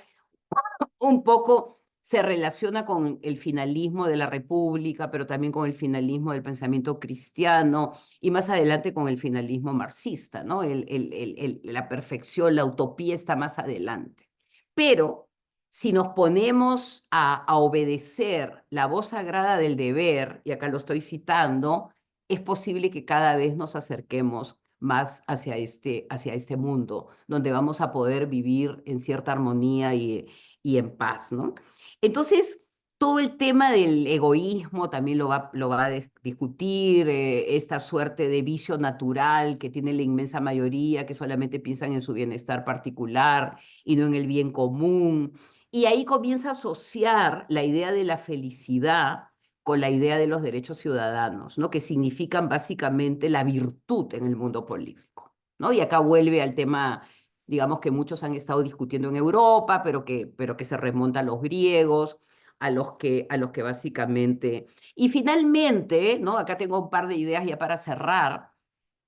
se relaciona con el finalismo de la República, pero también con el finalismo del pensamiento cristiano y más adelante con el finalismo marxista, ¿no? La perfección, la utopía está más adelante. Pero si nos ponemos a obedecer la voz sagrada del deber, y acá lo estoy citando, es posible que cada vez nos acerquemos más hacia este mundo, donde vamos a poder vivir en cierta armonía y en paz, ¿no? Entonces, todo el tema del egoísmo también lo va a discutir, esta suerte de vicio natural que tiene la inmensa mayoría, que solamente piensan en su bienestar particular y no en el bien común. Y ahí comienza a asociar la idea de la felicidad con la idea de los derechos ciudadanos, ¿no? Que significan básicamente la virtud en el mundo político, ¿no? Y acá vuelve al tema, digamos, que muchos han estado discutiendo en Europa, pero que se remonta a los griegos, a los que básicamente... Y finalmente, ¿no? Acá tengo un par de ideas ya para cerrar.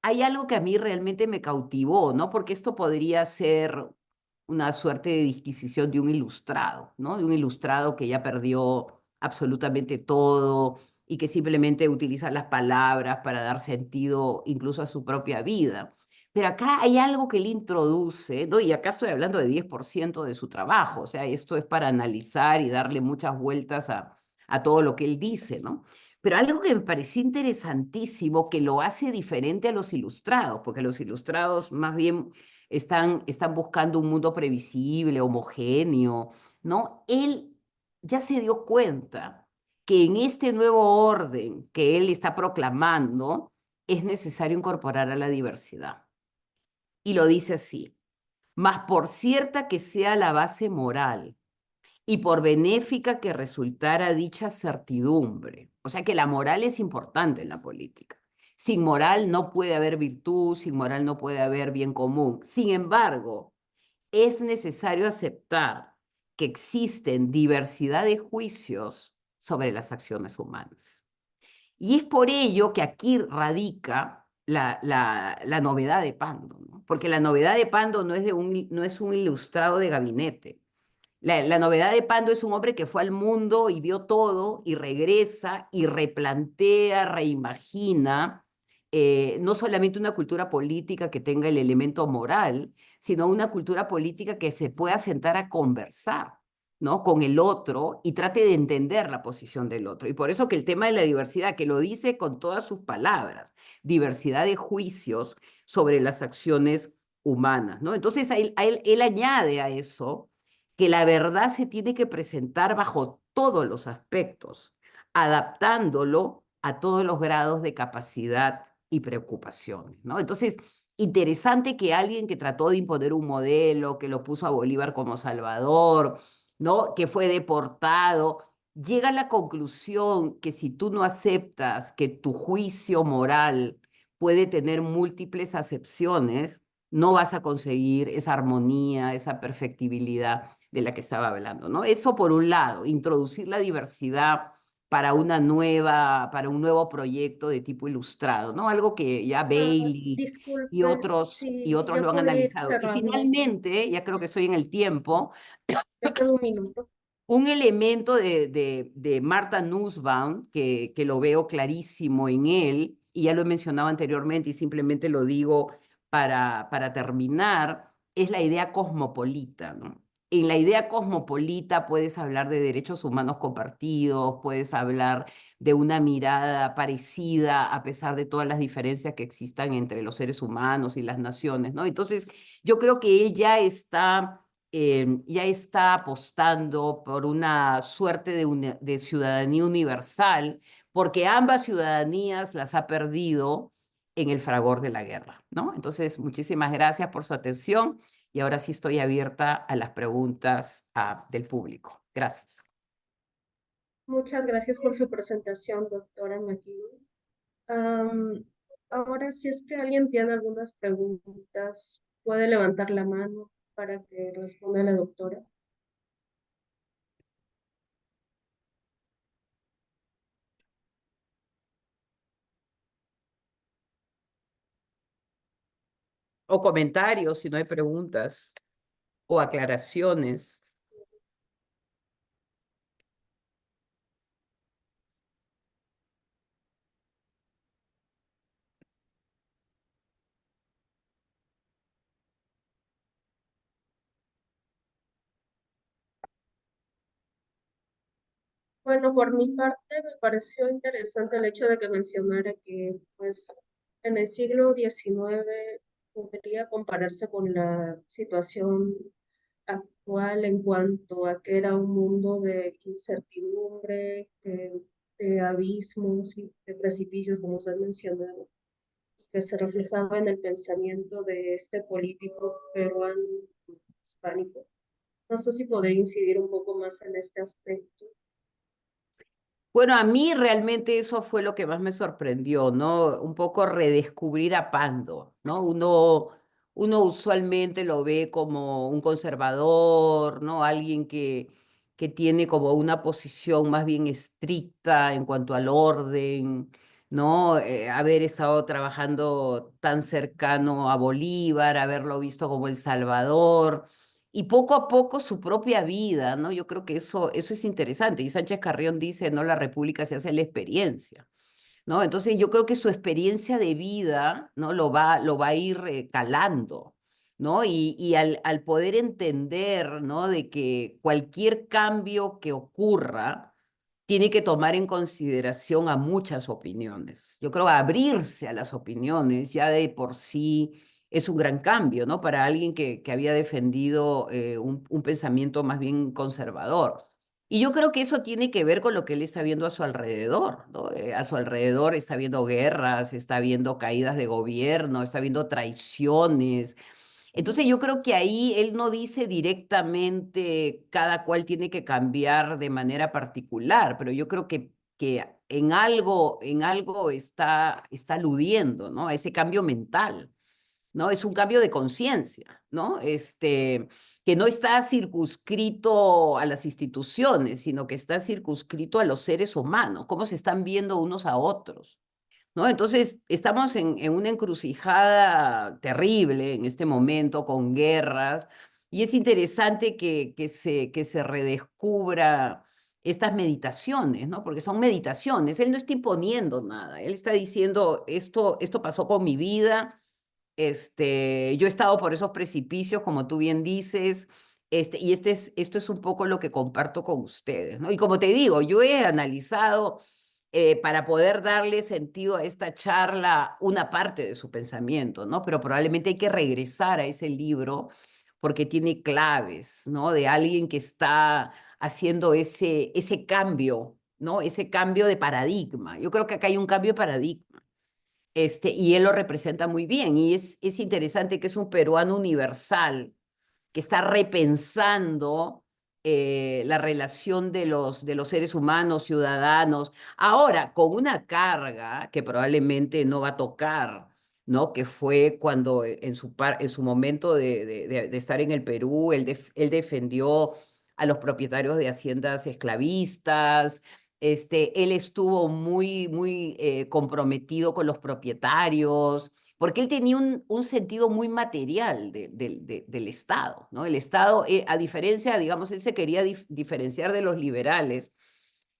Hay algo que a mí realmente me cautivó, ¿no? Porque esto podría ser una suerte de disquisición de un ilustrado, ¿no? De un ilustrado que ya perdió absolutamente todo y que simplemente utiliza las palabras para dar sentido incluso a su propia vida. Pero acá hay algo que él introduce, ¿no? Y acá estoy hablando de 10% de su trabajo, o sea, esto es para analizar y darle muchas vueltas a todo lo que él dice, ¿no? Pero algo que me pareció interesantísimo, que lo hace diferente a los ilustrados, porque los ilustrados más bien están buscando un mundo previsible, homogéneo, ¿no? Él ya se dio cuenta que en este nuevo orden que él está proclamando es necesario incorporar a la diversidad. Y lo dice así, mas por cierta que sea la base moral y por benéfica que resultara dicha certidumbre. O sea que la moral es importante en la política. Sin moral no puede haber virtud, sin moral no puede haber bien común. Sin embargo, es necesario aceptar que existen diversidad de juicios sobre las acciones humanas. Y es por ello que aquí radica la novedad de Pando, ¿no? Porque la novedad de Pando no es un ilustrado de gabinete. La novedad de Pando es un hombre que fue al mundo y vio todo y regresa y replantea, reimagina, no solamente una cultura política que tenga el elemento moral, sino una cultura política que se pueda sentar a conversar, ¿no? Con el otro y trate de entender la posición del otro. Y por eso que el tema de la diversidad, que lo dice con todas sus palabras, diversidad de juicios sobre las acciones humanas, ¿no? Entonces, él añade a eso que la verdad se tiene que presentar bajo todos los aspectos, adaptándolo a todos los grados de capacidad y preocupaciones, ¿no? Entonces, interesante que alguien que trató de imponer un modelo, que lo puso a Bolívar como Salvador, ¿no? Que fue deportado, llega a la conclusión que si tú no aceptas que tu juicio moral puede tener múltiples acepciones, no vas a conseguir esa armonía, esa perfectibilidad de la que estaba hablando, ¿no? Eso por un lado, introducir la diversidad para para un nuevo proyecto de tipo ilustrado, ¿no? Algo que ya Bailey Disculpe, y si otros yo lo han podría ir analizado. Y cerrando, finalmente, ya creo que estoy en el tiempo, me quedo un minuto. un elemento de Martha Nussbaum, que lo veo clarísimo en él, y ya lo he mencionado anteriormente y simplemente lo digo para terminar, es la idea cosmopolita, ¿no? En la idea cosmopolita puedes hablar de derechos humanos compartidos, puedes hablar de una mirada parecida a pesar de todas las diferencias que existan entre los seres humanos y las naciones, ¿no? Entonces, yo creo que él ya está apostando por una suerte de ciudadanía universal, porque ambas ciudadanías las ha perdido en el fragor de la guerra, ¿no? Entonces, muchísimas gracias por su atención y ahora sí estoy abierta a las preguntas del público. Gracias. Muchas gracias por su presentación, doctora McKeown. Am, Ahora, si es que alguien tiene algunas preguntas, puede levantar la mano para que responda la doctora. O comentarios, si no hay preguntas, o aclaraciones. Bueno, por mi parte me pareció interesante el hecho de que mencionara que, pues, en el siglo XIX podría compararse con la situación actual en cuanto a que era un mundo de incertidumbre, de abismos y de precipicios, como usted mencionaba, y que se reflejaba en el pensamiento de este político peruano hispánico. No sé si podría incidir un poco más en este aspecto. Bueno, a mí realmente eso fue lo que más me sorprendió, ¿no? Un poco redescubrir a Pando, ¿no? Uno usualmente lo ve como un conservador, ¿no? Alguien que tiene como una posición más bien estricta en cuanto al orden, ¿no? Haber estado trabajando tan cercano a Bolívar, haberlo visto como El Salvador y poco a poco su propia vida, ¿no? Yo creo que eso es interesante. Y Sánchez Carrión dice, no, la república se hace en la experiencia, ¿no? Entonces yo creo que su experiencia de vida, ¿no? Lo va a ir calando, ¿no? Y al poder entender, ¿no? De que cualquier cambio que ocurra tiene que tomar en consideración a muchas opiniones. Yo creo que abrirse a las opiniones ya de por sí es un gran cambio, ¿no? Para alguien que había defendido un pensamiento más bien conservador. Y yo creo que eso tiene que ver con lo que él está viendo a su alrededor, ¿no? A su alrededor está viendo guerras, está viendo caídas de gobierno, está viendo traiciones. Entonces yo creo que ahí él no dice directamente cada cual tiene que cambiar de manera particular, pero yo creo que en algo está aludiendo, ¿no? A ese cambio mental, ¿no? Es un cambio de conciencia, ¿no? Que no está circunscrito a las instituciones, sino que está circunscrito a los seres humanos, cómo se están viendo unos a otros, ¿no? Entonces, estamos en una encrucijada terrible en este momento, con guerras, y es interesante que se redescubra estas meditaciones, ¿no? Porque son meditaciones, él no está imponiendo nada, él está diciendo, esto pasó con mi vida, yo he estado por esos precipicios, como tú bien dices, y esto es un poco lo que comparto con ustedes, ¿no? Y como te digo, yo he analizado para poder darle sentido a esta charla una parte de su pensamiento, ¿no? Pero probablemente hay que regresar a ese libro porque tiene claves, ¿no? De alguien que está haciendo ese cambio, ¿no? Ese cambio de paradigma. Yo creo que acá hay un cambio de paradigma. Y él lo representa muy bien, y es interesante que es un peruano universal, que está repensando la relación de los seres humanos, ciudadanos, ahora con una carga que probablemente no va a tocar, ¿no? Que fue cuando en su momento de estar en el Perú, él defendió a los propietarios de haciendas esclavistas. Él estuvo muy comprometido con los propietarios, porque él tenía un sentido muy material del Estado, ¿no? El Estado, a diferencia, digamos, él se quería diferenciar de los liberales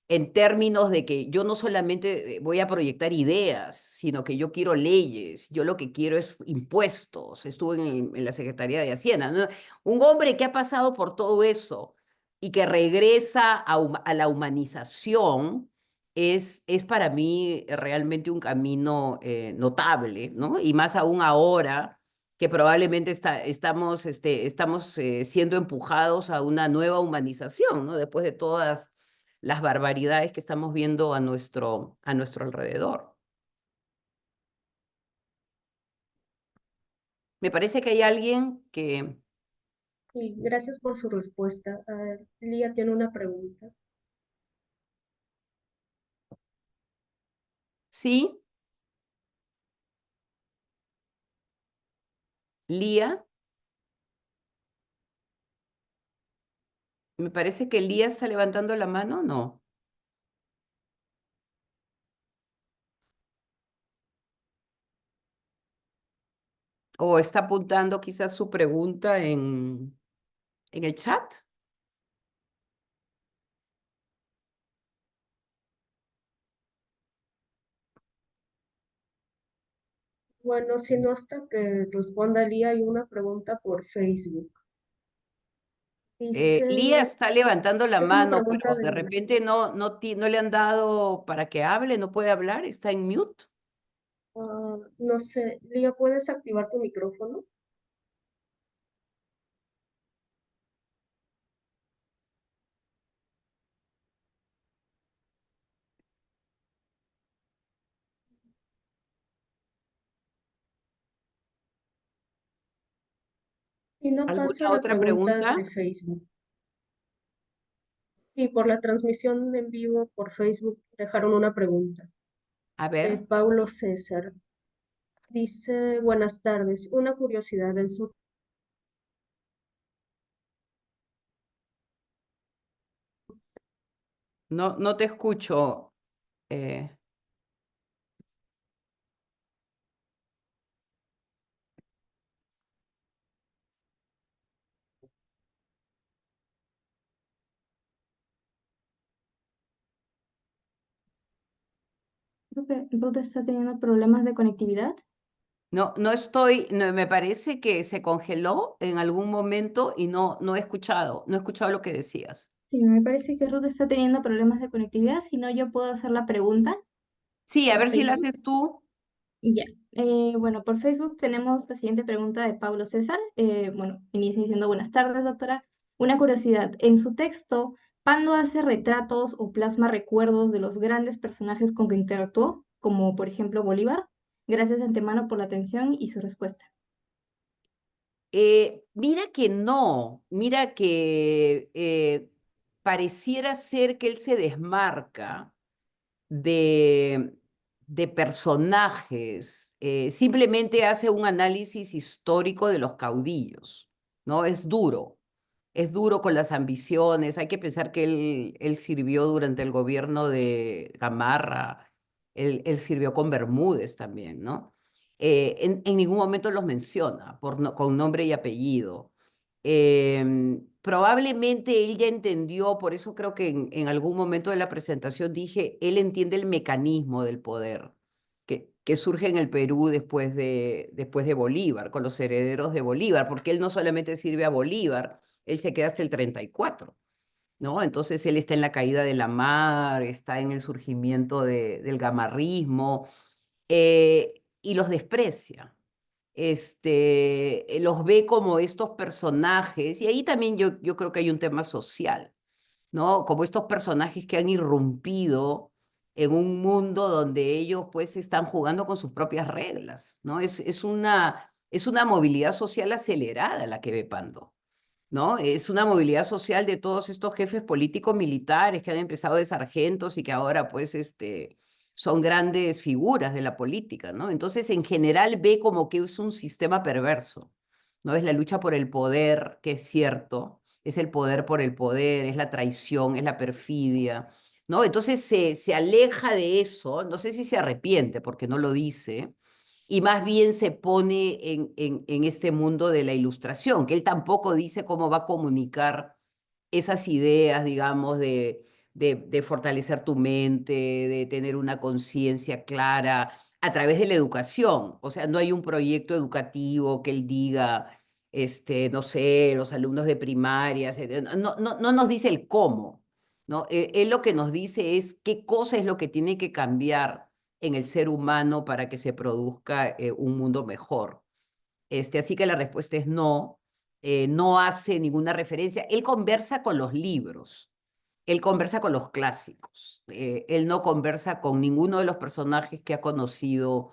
en términos de que yo no solamente voy a proyectar ideas, sino que yo quiero leyes, yo lo que quiero es impuestos. Estuve en la Secretaría de Hacienda, ¿no? Un hombre que ha pasado por todo eso y que regresa a la humanización es para mí realmente un camino notable, ¿no? Y más aún ahora que probablemente estamos siendo empujados a una nueva humanización, ¿no? Después de todas las barbaridades que estamos viendo a nuestro alrededor. Me parece que hay alguien que Y gracias por su respuesta. A ver, Lía tiene una pregunta. sí, Lía, me parece que Lía está levantando la mano, no. O está apuntando quizás su pregunta en el chat. Bueno, si no, hasta que responda Lía, hay una pregunta por Facebook. Lía Dice, está levantando la es una mano, pregunta pero de de, repente no le han dado para que hable, no puede hablar, está en mute. no sé, Lía, ¿puedes activar tu micrófono? Si no, paso a ¿Alguna la otra pregunta pregunta? de Facebook. Sí, por la transmisión en vivo por Facebook dejaron una pregunta A de ver, Paulo César. Dice, buenas tardes, una curiosidad en su... no te escucho. eh, Creo que Ruth está teniendo problemas de conectividad. Me parece que se congeló en algún momento y no he escuchado lo que decías. Sí, me parece que Ruth está teniendo problemas de conectividad. Si no, yo puedo hacer la pregunta Sí, a por ver si la Facebook. haces tú. Y ya. Bueno, por Facebook tenemos la siguiente pregunta de Pablo César. Bueno, inicia diciendo, buenas tardes, doctora. Una curiosidad, en su texto, ¿Pando hace retratos o plasma recuerdos de los grandes personajes con que interactuó, como por ejemplo Bolívar? Gracias de antemano por la atención y su respuesta. Mira que no, mira que pareciera ser que él se desmarca de, de personajes, simplemente hace un análisis histórico de los caudillos, ¿no? Es duro con las ambiciones, hay que pensar que él sirvió durante el gobierno de Gamarra Él sirvió con Bermúdez también, ¿no? En ningún momento los menciona con nombre y apellido. Probablemente él ya entendió, por eso creo que en algún momento de la presentación dije, él entiende el mecanismo del poder que surge en el Perú después de Bolívar, con los herederos de Bolívar, porque él no solamente sirve a Bolívar, él se queda hasta el 34, ¿no? Entonces él está en la caída de la mar, está en el surgimiento del gamarrismo, y los desprecia. Los ve como estos personajes, y ahí también yo creo que hay un tema social, ¿no? Como estos personajes que han irrumpido en un mundo donde ellos pues están jugando con sus propias reglas, ¿no? Es una movilidad social acelerada la que ve Pando, ¿no? Es una movilidad social de todos estos jefes políticos militares que han empezado de sargentos y que ahora pues son grandes figuras de la política, ¿no? Entonces en general ve como que es un sistema perverso, ¿no? Es la lucha por el poder, que es cierto, es el poder por el poder, es la traición, es la perfidia, ¿no? Entonces se aleja de eso, no sé si se arrepiente porque no lo dice, y más bien se pone en este mundo de la ilustración, que él tampoco dice cómo va a comunicar esas ideas, digamos, de fortalecer tu mente, de tener una conciencia clara a través de la educación. O sea, no hay un proyecto educativo que él diga, no sé, los alumnos de primaria, no nos dice el cómo, ¿no? Él lo que nos dice es qué cosa es lo que tiene que cambiar en el ser humano para que se produzca un mundo mejor. Así que la respuesta es no. No hace ninguna referencia. Él conversa con los libros, él conversa con los clásicos, él no conversa con ninguno de los personajes que ha conocido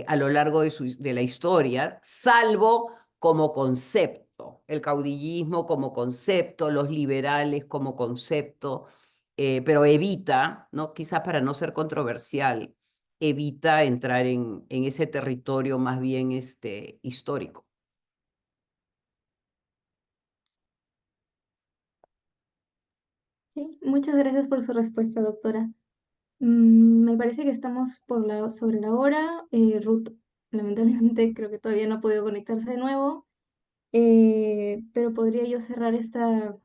a lo largo de la historia, salvo como concepto, el caudillismo como concepto, los liberales como concepto, pero evita, ¿no? Quizás para no ser controversial, evita entrar en ese territorio más bien histórico. Sí, muchas gracias por su respuesta, doctora. Me parece que estamos sobre la hora. Ruth, lamentablemente, creo que todavía no ha podido conectarse de nuevo, pero podría yo cerrar esta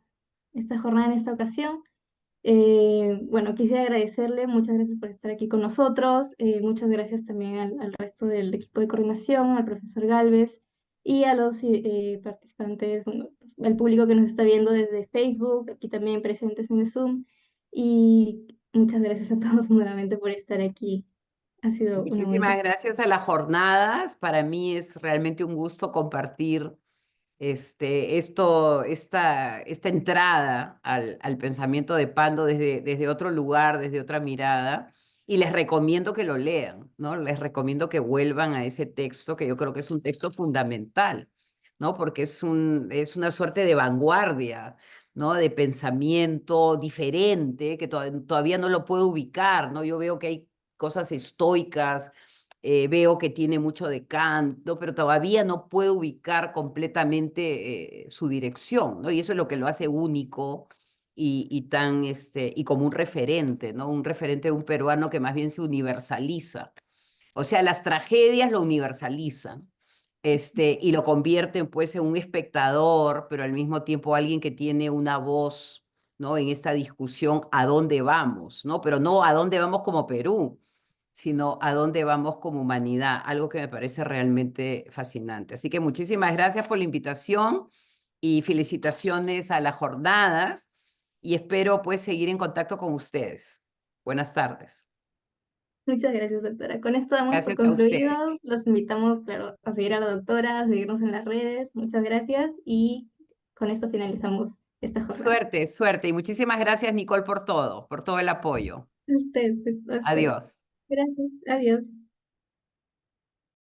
jornada en esta ocasión. Bueno, quisiera agradecerle, muchas gracias por estar aquí con nosotros, muchas gracias también al resto del equipo de coordinación, al profesor Galvez y a los participantes, bueno, pues, al público que nos está viendo desde Facebook, aquí también presentes en el Zoom, y muchas gracias a todos nuevamente por estar aquí. Ha sido una Muchísimas bonita. gracias a las jornadas. Para mí es realmente un gusto compartir esta entrada al pensamiento de Pando desde otro lugar, desde otra mirada, y les recomiendo que lo lean, ¿no? Les recomiendo que vuelvan a ese texto, que yo creo que es un texto fundamental, ¿no? Porque es una suerte de vanguardia, ¿no? De pensamiento diferente, que todavía no lo puedo ubicar, ¿no? Yo veo que hay cosas estoicas, veo que tiene mucho de Kant, ¿no? Pero todavía no puedo ubicar completamente su dirección, ¿no? Y eso es lo que lo hace único y como un referente, ¿no? Un referente de un peruano que más bien se universaliza. O sea, las tragedias lo universalizan, y lo convierten pues en un espectador, pero al mismo tiempo alguien que tiene una voz, ¿no? En esta discusión, ¿a dónde vamos? ¿No? Pero no a dónde vamos como Perú, sino a dónde vamos como humanidad, algo que me parece realmente fascinante. Así que muchísimas gracias por la invitación y felicitaciones a las jornadas y espero pues seguir en contacto con ustedes. Buenas tardes. Muchas gracias, doctora. Con esto damos por Gracias a ustedes. concluido. Los invitamos, claro, a seguir a la doctora, a seguirnos en las redes. Muchas gracias y con esto finalizamos esta jornada. Suerte, suerte y muchísimas gracias Nicole por todo el apoyo. A usted, a usted. Adiós. Gracias. Adiós.